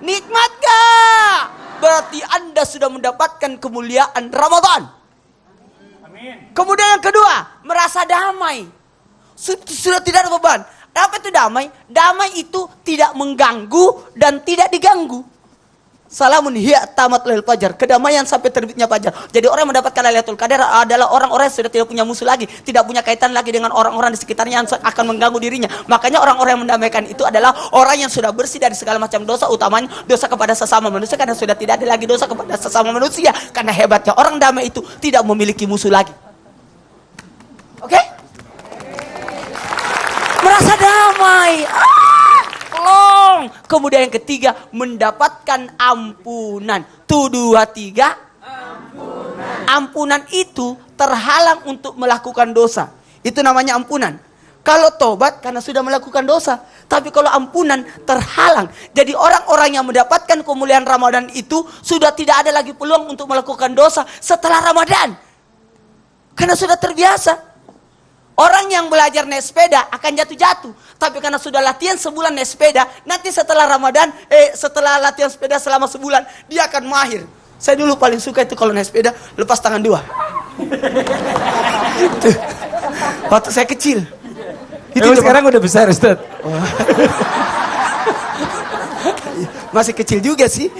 Nikmat gak? Berarti Anda sudah mendapatkan kemuliaan Ramadan. Amin. Kemudian yang kedua, merasa damai. Sudah tidak ada beban. Apa itu damai? Damai itu tidak mengganggu dan tidak diganggu. Salamun hiya tamat lail fajar. Kedamaian sampai terbitnya fajar. Jadi orang yang mendapatkan Lailatul Qadar adalah orang-orang yang sudah tidak punya musuh lagi, tidak punya kaitan lagi dengan orang-orang di sekitarnya yang akan mengganggu dirinya. Makanya orang-orang yang mendamaikan itu adalah orang yang sudah bersih dari segala macam dosa, utamanya dosa kepada sesama manusia, karena sudah tidak ada lagi dosa kepada sesama manusia. Karena hebatnya orang damai itu tidak memiliki musuh lagi. Oke? Merasa damai. Tolong. Kemudian yang ketiga, mendapatkan ampunan. 2, 3. Ampunan itu terhalang untuk melakukan dosa. Itu namanya ampunan. Kalau tobat karena sudah melakukan dosa. Tapi kalau ampunan terhalang. Jadi orang-orang yang mendapatkan kemuliaan Ramadan itu sudah tidak ada lagi peluang untuk melakukan dosa setelah Ramadan. Karena sudah terbiasa. Orang yang belajar naik sepeda akan jatuh-jatuh. Tapi karena sudah latihan sebulan naik sepeda, nanti setelah Ramadan, setelah latihan sepeda selama sebulan, dia akan mahir. Saya dulu paling suka itu kalau naik sepeda, lepas tangan 2. Tuh. Waktu saya kecil. Itu sekarang udah besar, Ustaz. Masih kecil juga sih.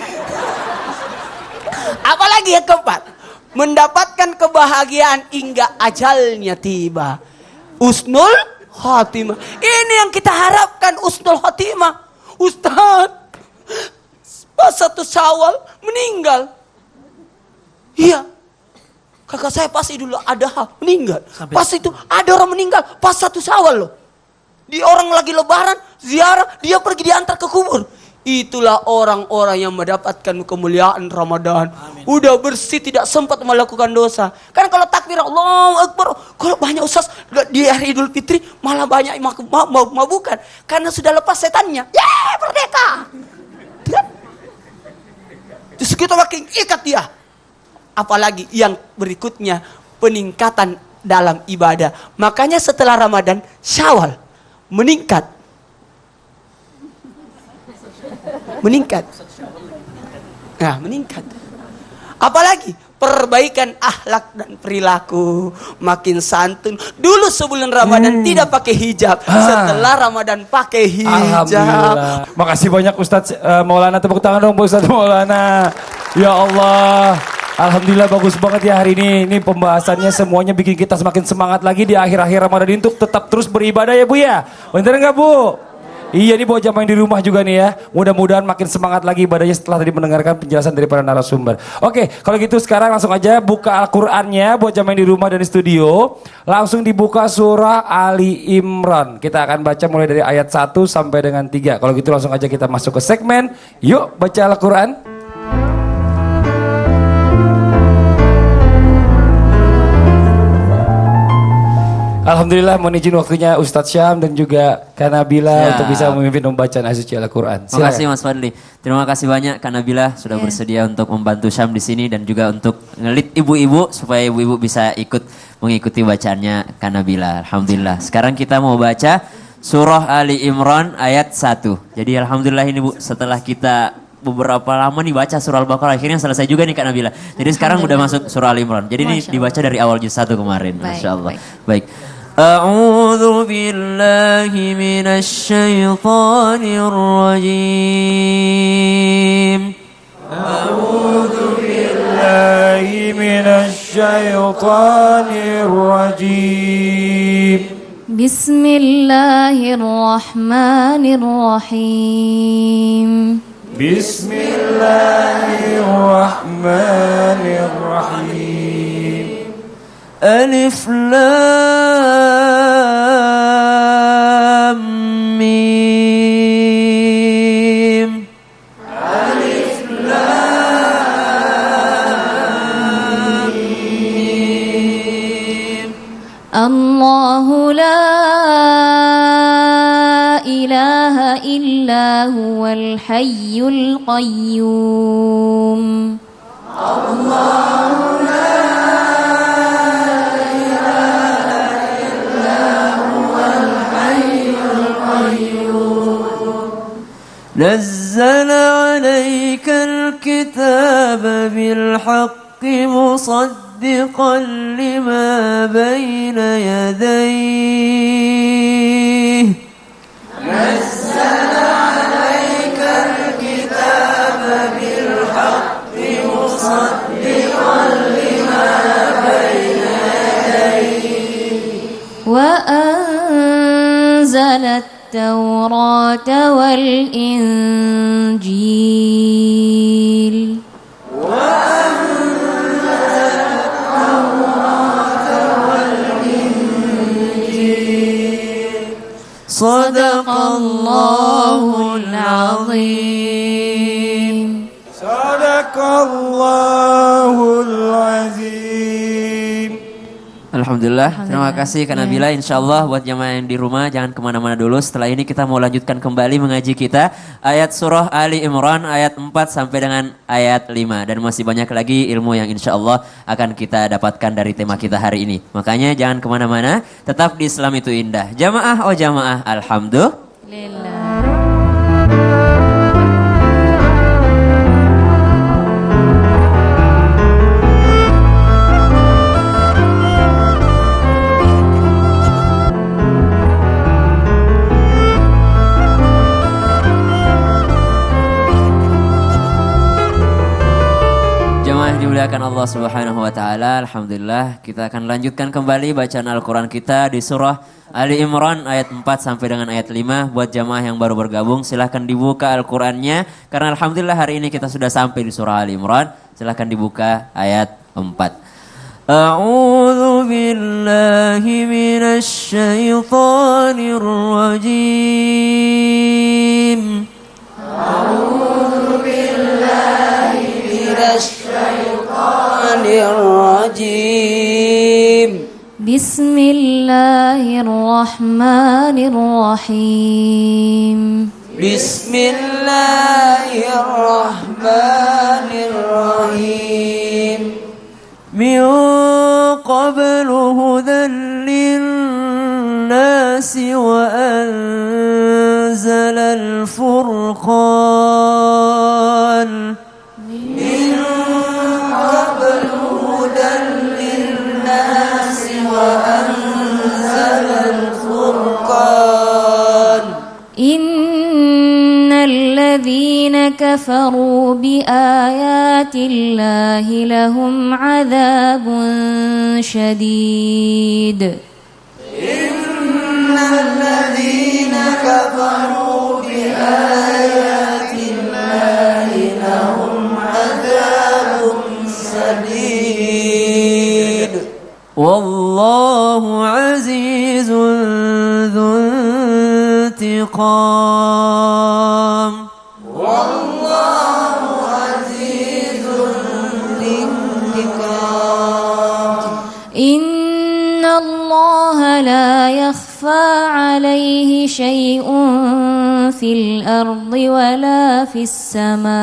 Apalagi yang keempat, mendapatkan kebahagiaan hingga ajalnya tiba. Usnul Khotimah. Ini yang kita harapkan, Usnul Khotimah. Ustaz, pas 1 Syawal meninggal. Iya. Kakak saya pas Idul Adha meninggal. Pas itu ada orang meninggal pas 1 Syawal loh. Di orang lagi lebaran, ziarah, dia pergi diantar ke kubur. Itulah orang-orang yang mendapatkan kemuliaan Ramadan. Amin. Udah bersih, tidak sempat melakukan dosa. Kan kalau takbir Allahu Akbar, kalau banyak ustaz di hari Idul Fitri malah banyak mabukan karena sudah lepas setannya. Yeay, merdeka. Terus kita makin ikat dia. Apalagi yang berikutnya, peningkatan dalam ibadah. Makanya setelah Ramadan, Syawal meningkat. Nah, meningkat. Apalagi perbaikan akhlak dan perilaku, makin santun. Dulu sebelum Ramadan tidak pakai hijab, setelah Ramadan pakai hijab. Alhamdulillah. Makasih banyak Ustadz Maulana, tepuk tangan dong Ustadz Maulana. Ya Allah. Alhamdulillah bagus banget ya hari ini. Ini pembahasannya semuanya bikin kita semakin semangat lagi di akhir-akhir Ramadan ini untuk tetap terus beribadah ya Bu ya. Bener nggak Bu? Iya, ini buat jamaah yang di rumah juga nih ya. Mudah-mudahan makin semangat lagi ibadahnya setelah tadi mendengarkan penjelasan dari para narasumber. Oke, kalau gitu sekarang langsung aja buka Al-Qur'annya buat jamaah yang di rumah dan di studio. Langsung dibuka surah Ali Imran. Kita akan baca mulai dari ayat 1 sampai dengan 3. Kalau gitu langsung aja kita masuk ke segmen. Yuk baca Al-Qur'an. Alhamdulillah mohon izin waktunya Ustadz Syam dan juga Kak Nabila untuk bisa memimpin pembacaan ayat suci Al-Qur'an. Terima kasih Mas Fadli. Terima kasih banyak Kak Nabila sudah bersedia untuk membantu Syam di sini dan juga untuk ngelit ibu-ibu supaya ibu-ibu bisa ikut mengikuti bacaannya Kak Nabila. Alhamdulillah. Sekarang kita mau baca surah Ali Imran ayat 1. Jadi alhamdulillah ini Bu, setelah kita beberapa lama nih baca surah Al-Baqarah, akhirnya selesai juga nih Kak Nabila. Jadi sekarang udah masuk surah Ali Imran. Jadi ini dibaca dari awal juz 1 kemarin. Masya Allah. Baik. أعوذ بالله من الشيطان الرجيم أعوذ بالله من الشيطان الرجيم بسم الله الرحمن الرحيم بسم الله الرحمن الرحيم ألف لام ميم الله لا إله إلا هو الحي القيوم نزل عليك الكتاب بالحق مصدقا لما بين يديه وأنزل التوراة والإنجيل صدق الله العظيم صدق الله العظيم. Alhamdulillah, terima kasih Kak Nabila. Insyaallah buat jamaah yang di rumah jangan kemana-mana dulu. Setelah ini kita mau lanjutkan kembali mengaji kita ayat surah Ali Imran ayat 4 sampai dengan ayat 5. Dan masih banyak lagi ilmu yang insyaallah akan kita dapatkan dari tema kita hari ini. Makanya jangan kemana-mana, tetap di Islam itu indah. Jamaah oh jamaah, alhamdulillah. Dimuliakan Allah Subhanahu wa taala. Alhamdulillah, kita akan lanjutkan kembali bacaan Al-Qur'an kita di surah Ali Imran ayat 4 sampai dengan ayat 5. Buat jamaah yang baru bergabung silahkan dibuka Al-Qur'annya karena alhamdulillah hari ini kita sudah sampai di surah Ali Imran. Silahkan dibuka ayat 4. A'udzu billahi minasy syaithanir rajim. Bismillahirrahmanirrahim. Bismillahirrahmanirrahim. Bismillahirrahmanirrahim. Min qablu hudan linnasi wa anzalal furqan. إن الذين كفروا بآيات الله لهم عذاب شديد إن الذين كفروا بآيات الله لهم عذاب شديد والله عزيز ذو انتقام. والله عزيز ذو انتقام. إن الله لا يخفى عليه شيء في الأرض ولا في السماء.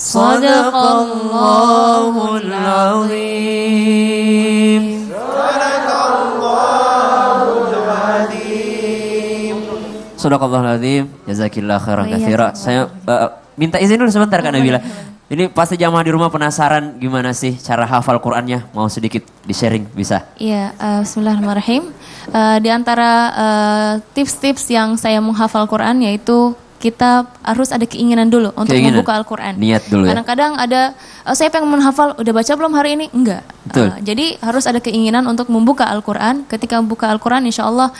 صدق الله العظيم. صدق الله العظيم. Sadaqallahul jazakillah khairan Oh, iya, katsira. Saya minta izin dulu sebentar Kak Nabila. Ini pasti jamaah di rumah penasaran gimana sih cara hafal Qur'annya? Mau sedikit di-sharing bisa? Iya, bismillahirrahmanirrahim. Di antara tips-tips yang saya menghafal Quran yaitu kita harus ada keinginan dulu untuk Keinginan. membuka Al-Quran. Niat dulu ya. Kadang-kadang ada, saya pengen menghafal, udah baca belum hari ini? Enggak. Betul. Jadi harus ada keinginan untuk membuka Al-Quran. Ketika membuka Al-Quran insya Allah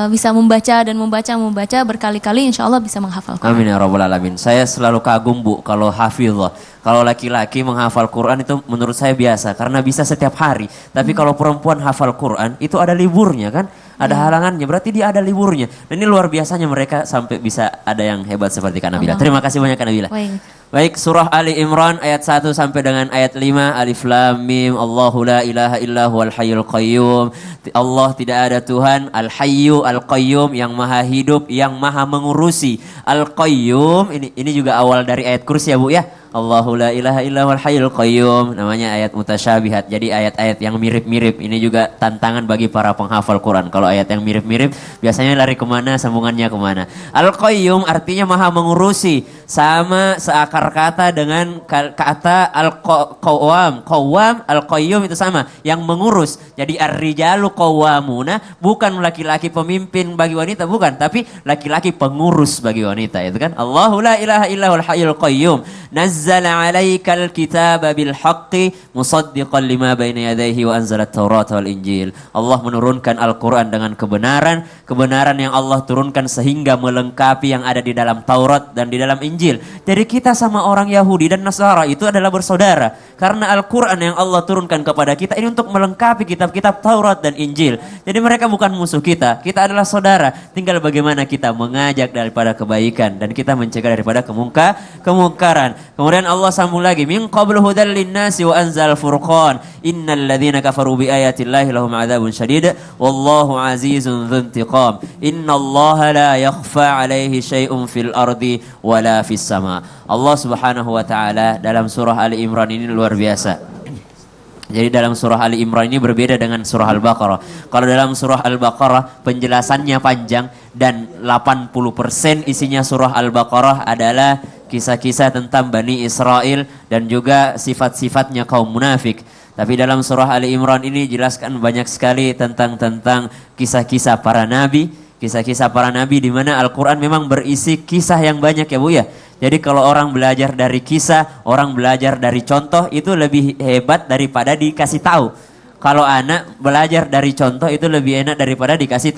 bisa membaca dan membaca berkali-kali insya Allah bisa menghafal Quran. Amin ya rabbal alamin. Saya selalu kagum Bu kalau hafizah. Kalau laki-laki menghafal Quran itu menurut saya biasa karena bisa setiap hari. Tapi kalau perempuan hafal Quran itu ada liburnya kan? Ada halangannya, berarti dia ada liburnya. Dan ini luar biasanya mereka sampai bisa ada yang hebat seperti Kak Nabila. Terima kasih banyak Kak Nabila. Baik. Baik, surah Ali Imran ayat 1 sampai dengan ayat 5. Alif Lam Mim, Allahu la ilaha illa huwal hayyul qayyum. Allah tidak ada Tuhan, Al-Hayyu Al-Qayyum, yang maha hidup, yang maha mengurusi. Al-Qayyum, ini juga awal dari ayat kursi ya Bu ya. Allahu la ilaha illa huwal hayyul qayyum, namanya ayat mutasyabihat. Jadi ayat-ayat yang mirip-mirip. Ini juga tantangan bagi para penghafal Quran. Kalau ayat yang mirip-mirip biasanya lari kemana, sambungannya kemana. Al-Qayyum artinya maha mengurusi. Sama seakar kata dengan kata Al-Qawwam. Qawwam, Al-Qayyum itu sama, yang mengurus. Jadi ar-rijalu qawwamuna, bukan laki-laki pemimpin bagi wanita, bukan, tapi laki-laki pengurus bagi wanita, itu kan. Allahu la ilaha illa huwal hayyul qayyum. Nazzala 'alaikal kitaba bil haqqi musaddiqan lima baina yadayhi wa anzala at-taurata wal injil. Allah menurunkan Al-Qur'an dengan kebenaran, kebenaran yang Allah turunkan sehingga melengkapi yang ada di dalam Taurat dan di dalam Injil. Jadi kita sama orang Yahudi dan Nasara itu adalah bersaudara karena Al-Qur'an yang Allah turunkan kepada kita ini untuk melengkapi kitab-kitab Taurat dan Injil. Jadi mereka bukan musuh kita, kita adalah saudara. Tinggal bagaimana kita mengajak daripada kebaikan dan kita mencegah daripada kemungkaran. Kemudian Allah sambung lagi, min qablu hudal linnasi wa anzal furqan innal ladzina kafaru bi ayatillahi lahum adzabun syadid wallahu azizun dzuntiqam innallaha la yakhfa alaihi syai'un fil ardi wala fis sama. Allah Subhanahu wa taala dalam surah Ali Imran ini luar biasa. Jadi dalam surah Ali Imran ini berbeda dengan surah Al-Baqarah. Kalau dalam surah Al-Baqarah penjelasannya panjang dan 80% isinya surah Al-Baqarah adalah kisah-kisah tentang Bani Israel dan juga sifat-sifatnya kaum munafik. Tapi dalam surah Ali Imran ini jelaskan banyak sekali tentang kisah-kisah para nabi. Kisah-kisah para nabi di mana Al-Quran memang berisi kisah yang banyak ya Bu ya. Jadi kalau orang belajar dari kisah, orang belajar dari contoh itu lebih hebat daripada dikasih tahu. Kalau anak belajar dari contoh itu lebih enak daripada dikasih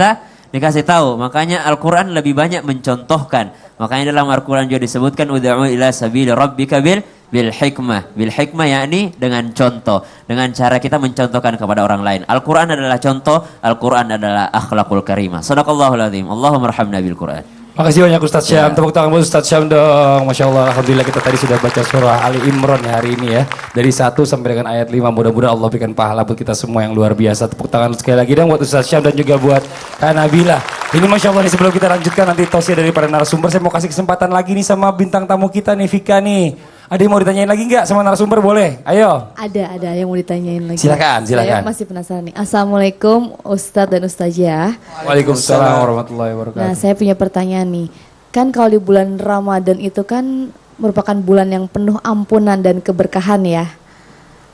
tahu. Makanya Al-Quran lebih banyak mencontohkan. Makanya dalam Al-Quran juga disebutkan ud'u ila sabili rabbika bil hikmah. Bil hikmah yakni dengan contoh, dengan cara kita mencontohkan kepada orang lain. Al-Quran adalah contoh, Al-Quran adalah akhlakul karimah. Shadaqallahul azim. Allahumma arhamna bil Quran. Makasih banyak Ustaz Syam, tepuk tangan buat Ustaz Syam dong. Masya Allah, Alhamdulillah kita tadi sudah baca surah Ali Imran ya hari ini ya. Dari 1 sampai dengan ayat 5, mudah-mudahan Allah berikan pahala buat kita semua yang luar biasa. Tepuk tangan sekali lagi dong buat Ustaz Syam dan juga buat Kak Nabila. Ini Masya Allah nih, sebelum kita lanjutkan nanti tausiah dari para narasumber, saya mau kasih kesempatan lagi nih sama bintang tamu kita nih, Vika nih. Ada yang mau ditanyain lagi nggak sama narasumber, boleh? Ayo. Ada yang mau ditanyain lagi. Silakan. Saya masih penasaran nih. Assalamualaikum Ustadz dan Ustazah. Waalaikumsalam warahmatullahi wabarakatuh. Nah, saya punya pertanyaan nih. Kan kalau di bulan Ramadan itu kan merupakan bulan yang penuh ampunan dan keberkahan ya.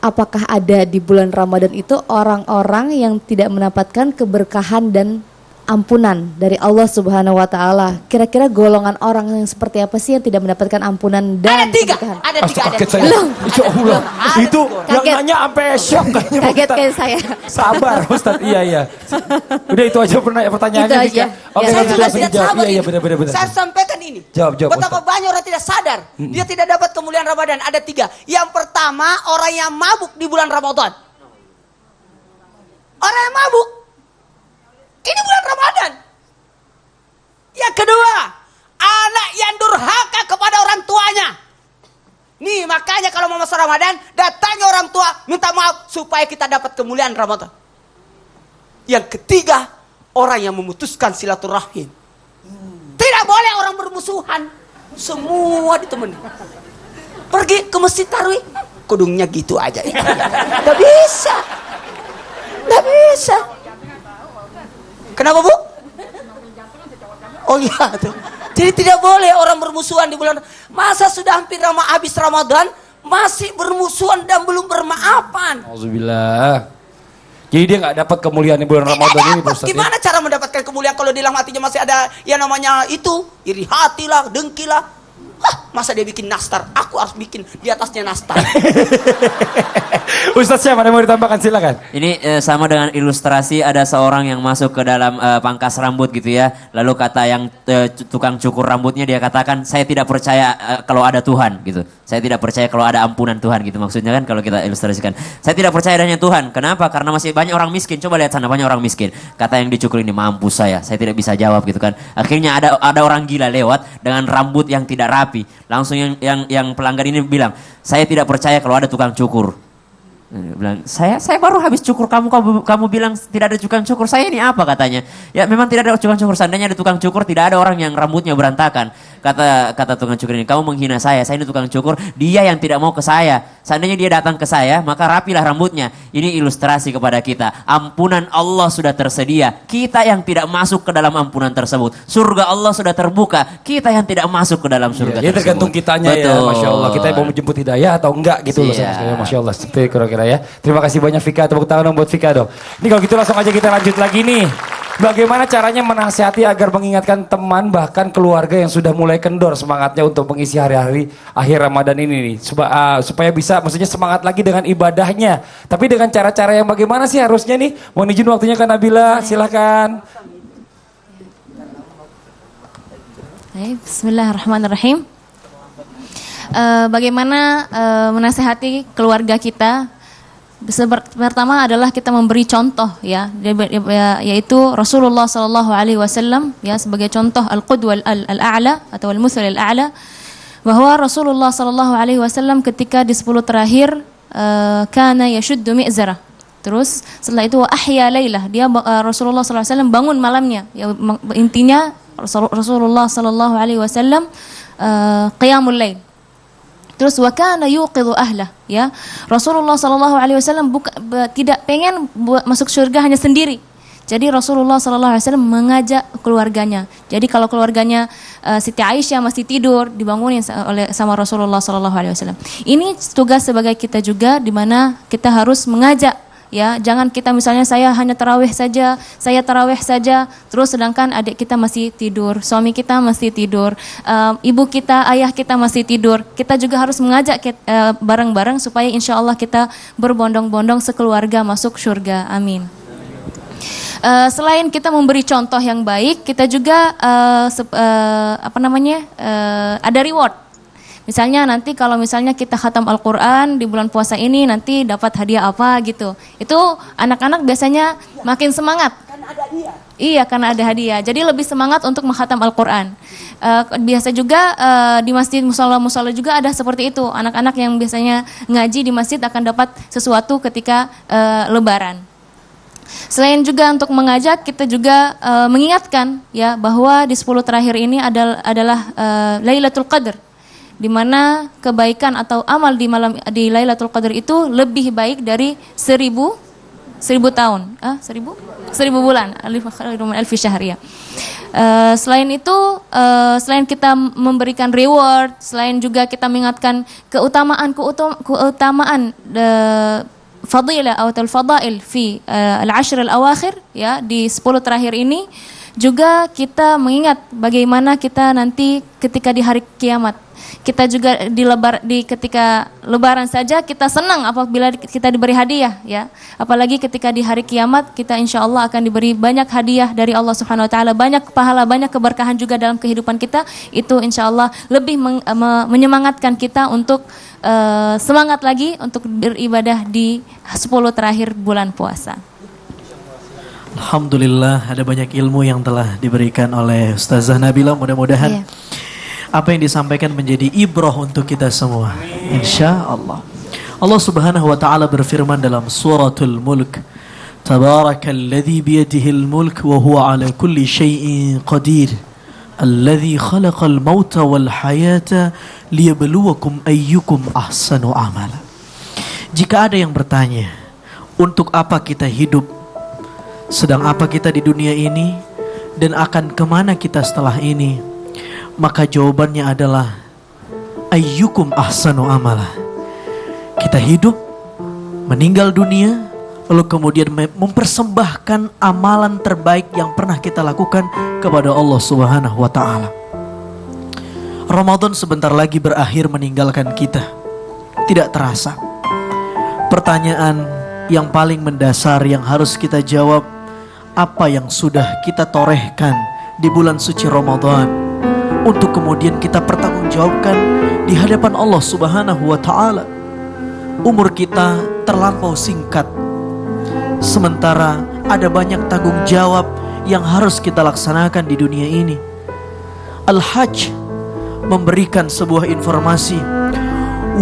Apakah ada di bulan Ramadan itu orang-orang yang tidak mendapatkan keberkahan dan ampunan dari Allah Subhanahu wa taala? Kira-kira golongan orang yang seperti apa sih yang tidak mendapatkan ampunan dan keberkahan? Ada tiga. Kaget saya. Ya Allah. Itu yang Kaget. nanya sampai shock kayaknya. Kaget kayak saya. Sabar Ustaz, iya. Udah itu aja pertanyaannya. Itu aja. Vika. Oke, Ya, langsung Saya langsung tidak dijawab. sabar Iya, ini. benar. Saya sampaikan ini. Jawab, Betapa Ustaz. banyak orang tidak sadar. Dia tidak dapat kemuliaan Ramadan. Ada 3. Yang pertama, orang yang mabuk di bulan Ramadan. Orang yang mabuk. Ini bulan Ramadan. Yang kedua, anak yang durhaka kepada orang tuanya. Nih makanya kalau mau masuk Ramadan, datangi orang tua, minta maaf supaya kita dapat kemuliaan Ramadan. Yang ketiga, orang yang memutuskan silaturahim. Tidak boleh orang bermusuhan. Semua ditemani. Pergi ke masjid tarawih, kudungnya gitu aja. Gak bisa. Gak bisa. Kenapa Bu? Oh iya tuh. Jadi tidak boleh orang bermusuhan di bulan. Masa sudah hampir habis Ramadan masih bermusuhan dan belum bermaafan. Auzubillah. Jadi dia nggak dapat kemuliaan di bulan Ramadan ini, Pak Ustadz. Gimana cara mendapatkan kemuliaan kalau di dalam hatinya masih ada yang namanya itu iri hati lah, dengki lah. Hah, masa dia bikin nastar? Aku harus bikin di atasnya nastar. Ustadz siapa yang mau ditambahkan, silakan. Ini sama dengan ilustrasi ada seorang yang masuk ke dalam pangkas rambut gitu ya. Lalu kata yang tukang cukur rambutnya dia katakan, saya tidak percaya kalau ada Tuhan gitu. Saya tidak percaya kalau ada ampunan Tuhan gitu. Maksudnya kan kalau kita ilustrasikan. Saya tidak percaya adanya Tuhan. Kenapa? Karena masih banyak orang miskin. Coba lihat sana, banyak orang miskin. Kata yang dicukur ini, mampus saya tidak bisa jawab gitu kan. Akhirnya ada orang gila lewat dengan rambut yang tidak rapi. Langsung yang pelanggan ini bilang, saya tidak percaya kalau ada tukang cukur. Bilang, saya baru habis cukur, kamu bilang tidak ada tukang cukur, saya ini apa katanya? Ya memang tidak ada tukang cukur, seandainya ada tukang cukur tidak ada orang yang rambutnya berantakan. Kata tukang cukur ini, kamu menghina saya ini tukang cukur, dia yang tidak mau ke saya. Seandainya dia datang ke saya, maka rapilah rambutnya. Ini ilustrasi kepada kita, ampunan Allah sudah tersedia, kita yang tidak masuk ke dalam ampunan tersebut. Surga Allah sudah terbuka, kita yang tidak masuk ke dalam surga Ya, tersebut. tergantung kitanya. Betul. Ya, Masya Allah. Kita mau menjemput hidayah atau enggak gitu loh. Siap. Masya Allah, seperti kira-kira ya. Terima kasih banyak Vika, tepuk tangan dong buat Vika dong. Ini kalau gitu langsung aja kita lanjut lagi nih. Bagaimana caranya menasihati agar mengingatkan teman bahkan keluarga yang sudah mulai kendor semangatnya untuk mengisi hari-hari akhir Ramadan ini nih. Supaya bisa maksudnya semangat lagi dengan ibadahnya. Tapi dengan cara-cara yang bagaimana sih harusnya nih? Mohon izin waktunya kan Nabila, silakan. Baik, bismillahirrahmanirrahim. Bagaimana menasehati keluarga kita? Pertama adalah kita memberi contoh ya, yaitu Rasulullah Sallallahu Alaihi Wasallam ya sebagai contoh al-qudwa al-a'la atau al-muthal al-a'la, bahwa Rasulullah Sallallahu Alaihi Wasallam ketika di 10 terakhir kana yashuddu mi'zarah. Terus setelah itu ahya lailah, dia Rasulullah Sallallahu Alaihi Wasallam bangun malamnya. Ya, intinya Rasulullah Sallallahu Alaihi Wasallam qiyamul lail. Terus wa kana yuqidhu ahlah ya. Rasulullah sallallahu alaihi wasallam tidak pengen masuk surga hanya sendiri. Jadi Rasulullah sallallahu alaihi wasallam mengajak keluarganya. Jadi kalau keluarganya Siti Aisyah masih tidur, dibangunin sama Rasulullah sallallahu alaihi wasallam. Ini tugas sebagai kita juga, di mana kita harus mengajak. Ya, jangan kita misalnya saya tarawih saja, terus sedangkan adik kita masih tidur, suami kita masih tidur, ibu kita, ayah kita masih tidur. Kita juga harus mengajak bareng-bareng supaya insya Allah kita berbondong-bondong sekeluarga masuk surga. Amin. Selain kita memberi contoh yang baik, kita juga ada reward. Misalnya nanti kalau misalnya kita khatam Al-Quran di bulan puasa ini nanti dapat hadiah apa gitu. Itu anak-anak biasanya makin semangat. Karena ada hadiah. Iya, karena ada hadiah. Jadi lebih semangat untuk menghatam Al-Quran. Biasa juga di masjid musola juga ada seperti itu. Anak-anak yang biasanya ngaji di masjid akan dapat sesuatu ketika Lebaran. Selain juga untuk mengajak, kita juga mengingatkan ya bahwa di 10 terakhir ini adalah Lailatul Qadar, di mana kebaikan atau amal di Lailatul Qadar itu lebih baik dari 1000 tahun. 1000 bulan. Alfi syahr ya. Selain itu, selain kita memberikan reward, selain juga kita mengingatkan keutamaan fadilah atau fadail fi al-ashr al-awakhir ya, di 10 terakhir ini juga kita mengingat bagaimana kita nanti ketika di hari kiamat. Kita juga ketika Lebaran saja kita senang apabila kita diberi hadiah ya. Apalagi ketika di hari kiamat kita insya Allah akan diberi banyak hadiah dari Allah Subhanahu Wa Taala, banyak pahala, banyak keberkahan juga dalam kehidupan kita. Itu insya Allah lebih menyemangatkan kita untuk semangat lagi untuk beribadah di 10 terakhir bulan puasa. Alhamdulillah ada banyak ilmu yang telah diberikan oleh Ustazah Nabila. Mudah-mudahan apa yang disampaikan menjadi ibrah untuk kita semua. Insya Allah. Allah Subhanahu wa taala berfirman dalam suratul Mulk, Tabarakalladzi biyadihil mulk wa huwa ala kulli syai'in qadir. Alladzi khalaqal mauta wal hayata liyabluwakum ayyukum ahsanu amala. Jika ada yang bertanya, untuk apa kita hidup? Sedang apa kita di dunia ini? dan akan kemana kita setelah ini? Maka jawabannya adalah ayyukum ahsanu amala. Kita hidup, meninggal dunia, lalu kemudian mempersembahkan amalan terbaik yang pernah kita lakukan kepada Allah Subhanahu wa taala. Ramadan sebentar lagi berakhir meninggalkan kita. Tidak terasa. Pertanyaan yang paling mendasar yang harus kita jawab, apa yang sudah kita torehkan di bulan suci Ramadan untuk kemudian kita pertanggungjawabkan di hadapan Allah Subhanahu wa taala. Umur kita terlampau singkat, sementara ada banyak tanggung jawab yang harus kita laksanakan di dunia ini. Al-Hajj memberikan sebuah informasi,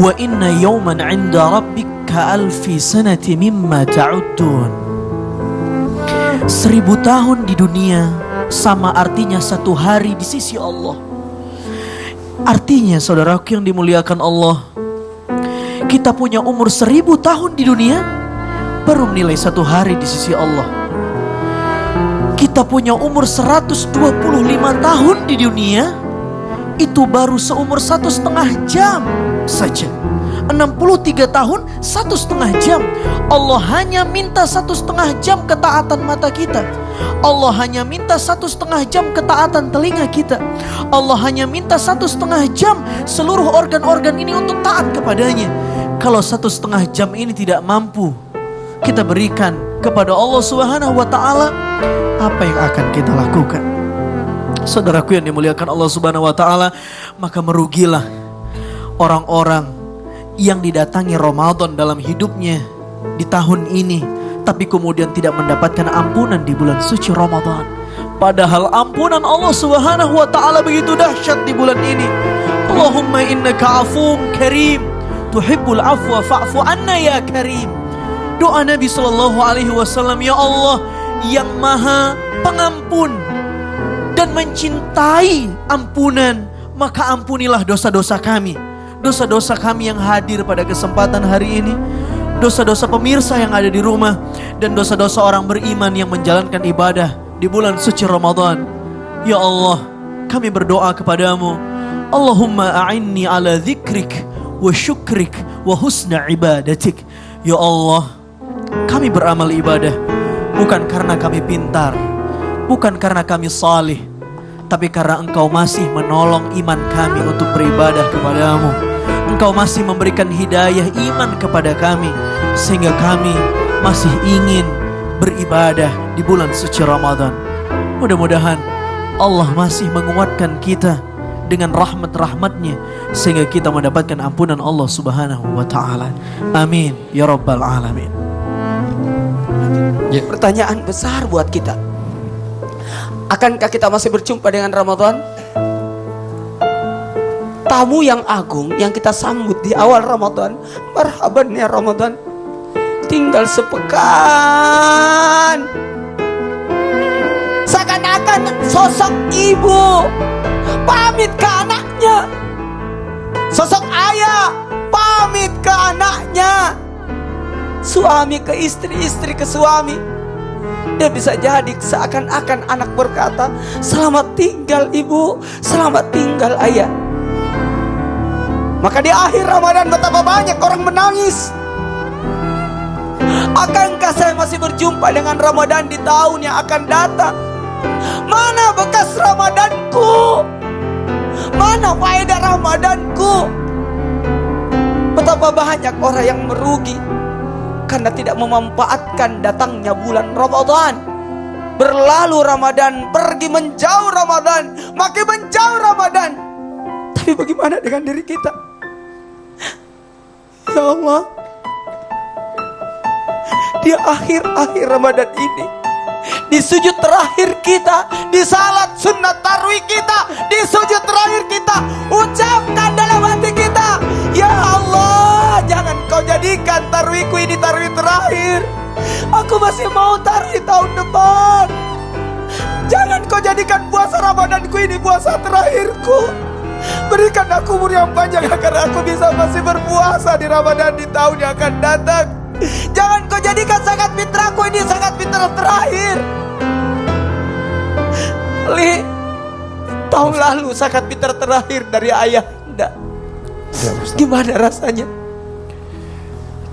wa inna yawman 'inda rabbika alfi sanati mimma ta'uddun. 1000 tahun di dunia sama artinya 1 hari di sisi Allah. Artinya saudaraku yang dimuliakan Allah, kita punya umur 1000 tahun di dunia baru menilai 1 hari di sisi Allah. Kita punya umur 125 tahun di dunia, itu baru seumur 1,5 jam saja. 63 tahun 1,5 jam. Allah hanya minta 1,5 jam ketaatan mata kita. Allah hanya minta 1,5 jam ketaatan telinga kita. Allah hanya minta 1,5 jam seluruh organ-organ ini untuk taat kepadanya. Kalau 1,5 jam ini tidak mampu kita berikan kepada Allah Subhanahu wa taala, apa yang akan kita lakukan? Saudaraku yang dimuliakan Allah Subhanahu wa taala, maka merugilah orang-orang yang didatangi Ramadan dalam hidupnya di tahun ini, tapi kemudian tidak mendapatkan ampunan di bulan suci Ramadan. Padahal ampunan Allah Subhanahu wa taala begitu dahsyat di bulan ini. Allahumma innaka afuwun karim, tuhibbul afwa fa'fu anna ya karim. Doa Nabi sallallahu alaihi wasallam, ya Allah yang Maha Pengampun dan mencintai ampunan, maka ampunilah dosa-dosa kami. Dosa-dosa kami yang hadir pada kesempatan hari ini, dosa-dosa pemirsa yang ada di rumah, dan dosa-dosa orang beriman yang menjalankan ibadah di bulan suci Ramadan. Ya Allah, kami berdoa kepadamu, Allahumma a'inni ala dzikrik wa syukrik wa husna ibadatik. Ya Allah, kami beramal ibadah bukan karena kami pintar, bukan karena kami salih, tapi karena Engkau masih menolong iman kami untuk beribadah kepadamu. Engkau masih memberikan hidayah iman kepada kami, sehingga kami masih ingin beribadah di bulan suci Ramadan. Mudah-mudahan Allah masih menguatkan kita dengan rahmat-rahmatnya, sehingga kita mendapatkan ampunan Allah Subhanahu wa ta'ala. Amin ya rabbal alamin. Pertanyaan besar buat kita, akankah kita masih berjumpa dengan Ramadan? Tamu yang agung yang kita sambut di awal Ramadan, marhaban ya Ramadan, tinggal sepekan. Seakan-akan sosok ibu pamit ke anaknya, sosok ayah pamit ke anaknya, suami ke istri, istri ke suami. Dia bisa jadi seakan-akan anak berkata, selamat tinggal ibu, selamat tinggal ayah. Maka di akhir Ramadan betapa banyak orang menangis. Akankah saya masih berjumpa dengan Ramadan di tahun yang akan datang? Mana bekas Ramadanku? Mana faedah Ramadanku? Betapa banyak orang yang merugi karena tidak memanfaatkan datangnya bulan Ramadan. Berlalu Ramadan, pergi menjauh Ramadan, makin menjauh Ramadan. Tapi bagaimana dengan diri kita? Ya Allah, di akhir-akhir Ramadan ini, di sujud terakhir kita, di salat sunat tarawih kita, di sujud terakhir kita, ucapkan dalam hati kita, ya Allah, jangan kau jadikan tarawihku ini tarawih terakhir. Aku masih mau tarawih tahun depan. Jangan kau jadikan puasa Ramadanku ini puasa terakhirku. Berikan aku umur yang panjang agar aku bisa masih berpuasa di Ramadan di tahun yang akan datang. Jangan kau jadikan zakat fitrahku ini zakat fitrah terakhir. Li, tahun lalu zakat fitrah terakhir dari ayah Anda. Ya, Ustaz. Gimana rasanya?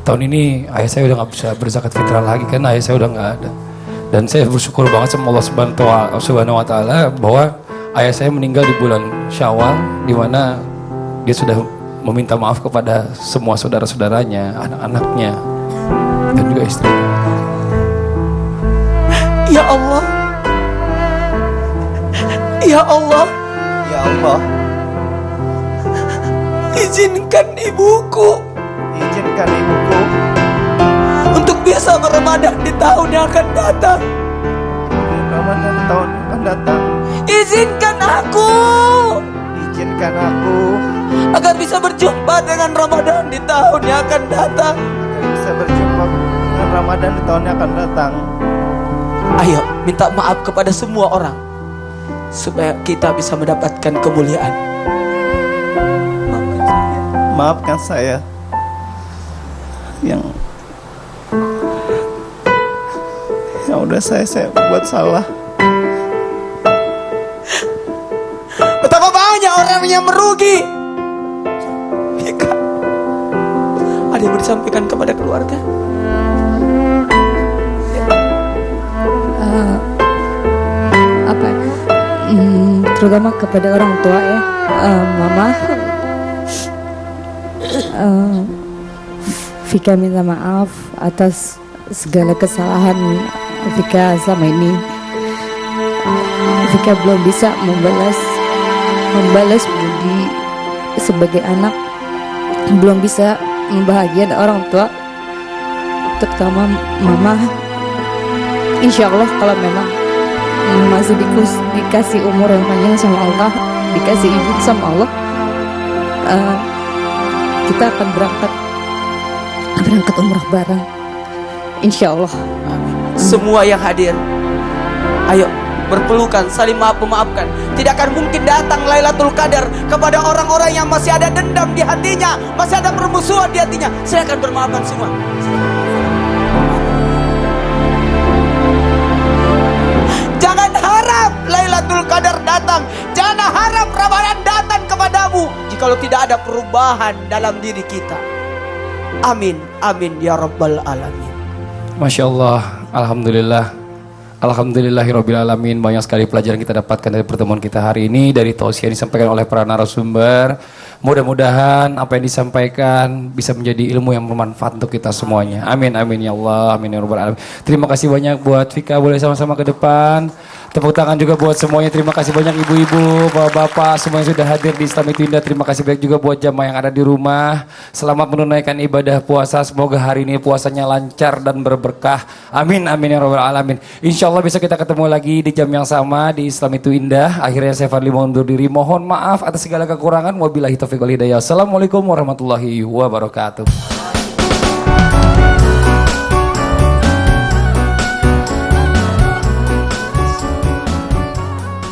Tahun ini ayah saya udah nggak bisa berzakat fitrah lagi kan ayah saya udah nggak ada. Dan saya bersyukur banget sama Allah Subhanahu wa Ta'ala bahwa ayah saya meninggal di bulan Syawal, di mana dia sudah meminta maaf kepada semua saudara-saudaranya, anak-anaknya, dan juga istrinya. Ya Allah, ya Allah, Ya Allah, izinkan ibuku izinkan ibuku untuk bisa berramadan di tahun yang akan datang. di Ramadan tahun yang akan datang. Izinkan aku Izinkan aku agar bisa berjumpa dengan Ramadan di tahun yang akan datang. agar bisa berjumpa dengan Ramadan di tahun yang akan datang. Ayo minta maaf kepada semua orang supaya kita bisa mendapatkan kemuliaan. Maafkan saya yang udah saya buat salah. Betapa banyak orang yang merugi. Ya kan? Ada yang mau disampaikan kepada keluarga? Apa terutama kepada orang tua ya, mama, Vika minta maaf atas segala kesalahan Vika selama ini. Vika belum bisa membalas budi sebagai anak, belum bisa membahagiakan orang tua, terutama mama. Insya Allah kalau memang masih dikasih umur yang panjang sama Allah, dikasih ibu sama Allah, kita akan berangkat umrah bareng, insya Allah. Semua yang hadir, ayo berpelukan, saling memaafkan. Tidak akan mungkin datang Lailatul Qadar kepada orang-orang yang masih ada dendam di hatinya, masih ada permusuhan di hatinya. Silakan bermaafkan semua. Jangan harap Lailatul Qadar datang, jangan harap Ramadan datang kepadamu jikalau tidak ada perubahan dalam diri kita. Amin, amin ya rabbal alamin. Masya Allah, Alhamdulillah, Alhamdulillahirabbil alamin. Banyak sekali pelajaran kita dapatkan dari pertemuan kita hari ini, dari tausiah yang disampaikan oleh para narasumber. Mudah-mudahan apa yang disampaikan bisa menjadi ilmu yang bermanfaat untuk kita semuanya. Amin, amin ya Allah, amin ya rabbal alamin. Terima kasih banyak buat Vika, boleh sama-sama ke depan. Tepuk tangan juga buat semuanya. Terima kasih banyak ibu-ibu, bapak-bapak, semua yang sudah hadir di Islam Itu Indah. Terima kasih banyak juga buat jamaah yang ada di rumah. Selamat menunaikan ibadah puasa. Semoga hari ini puasanya lancar dan berberkah. Amin, amin ya rabbal alamin. Insya Allah bisa kita ketemu lagi di jam yang sama di Islam Itu Indah. Akhirnya saya Fadli mohon undur diri. Mohon maaf atas segala kekurangan. Wabillahi taufiq wal hidayah. Assalamualaikum warahmatullahi wabarakatuh.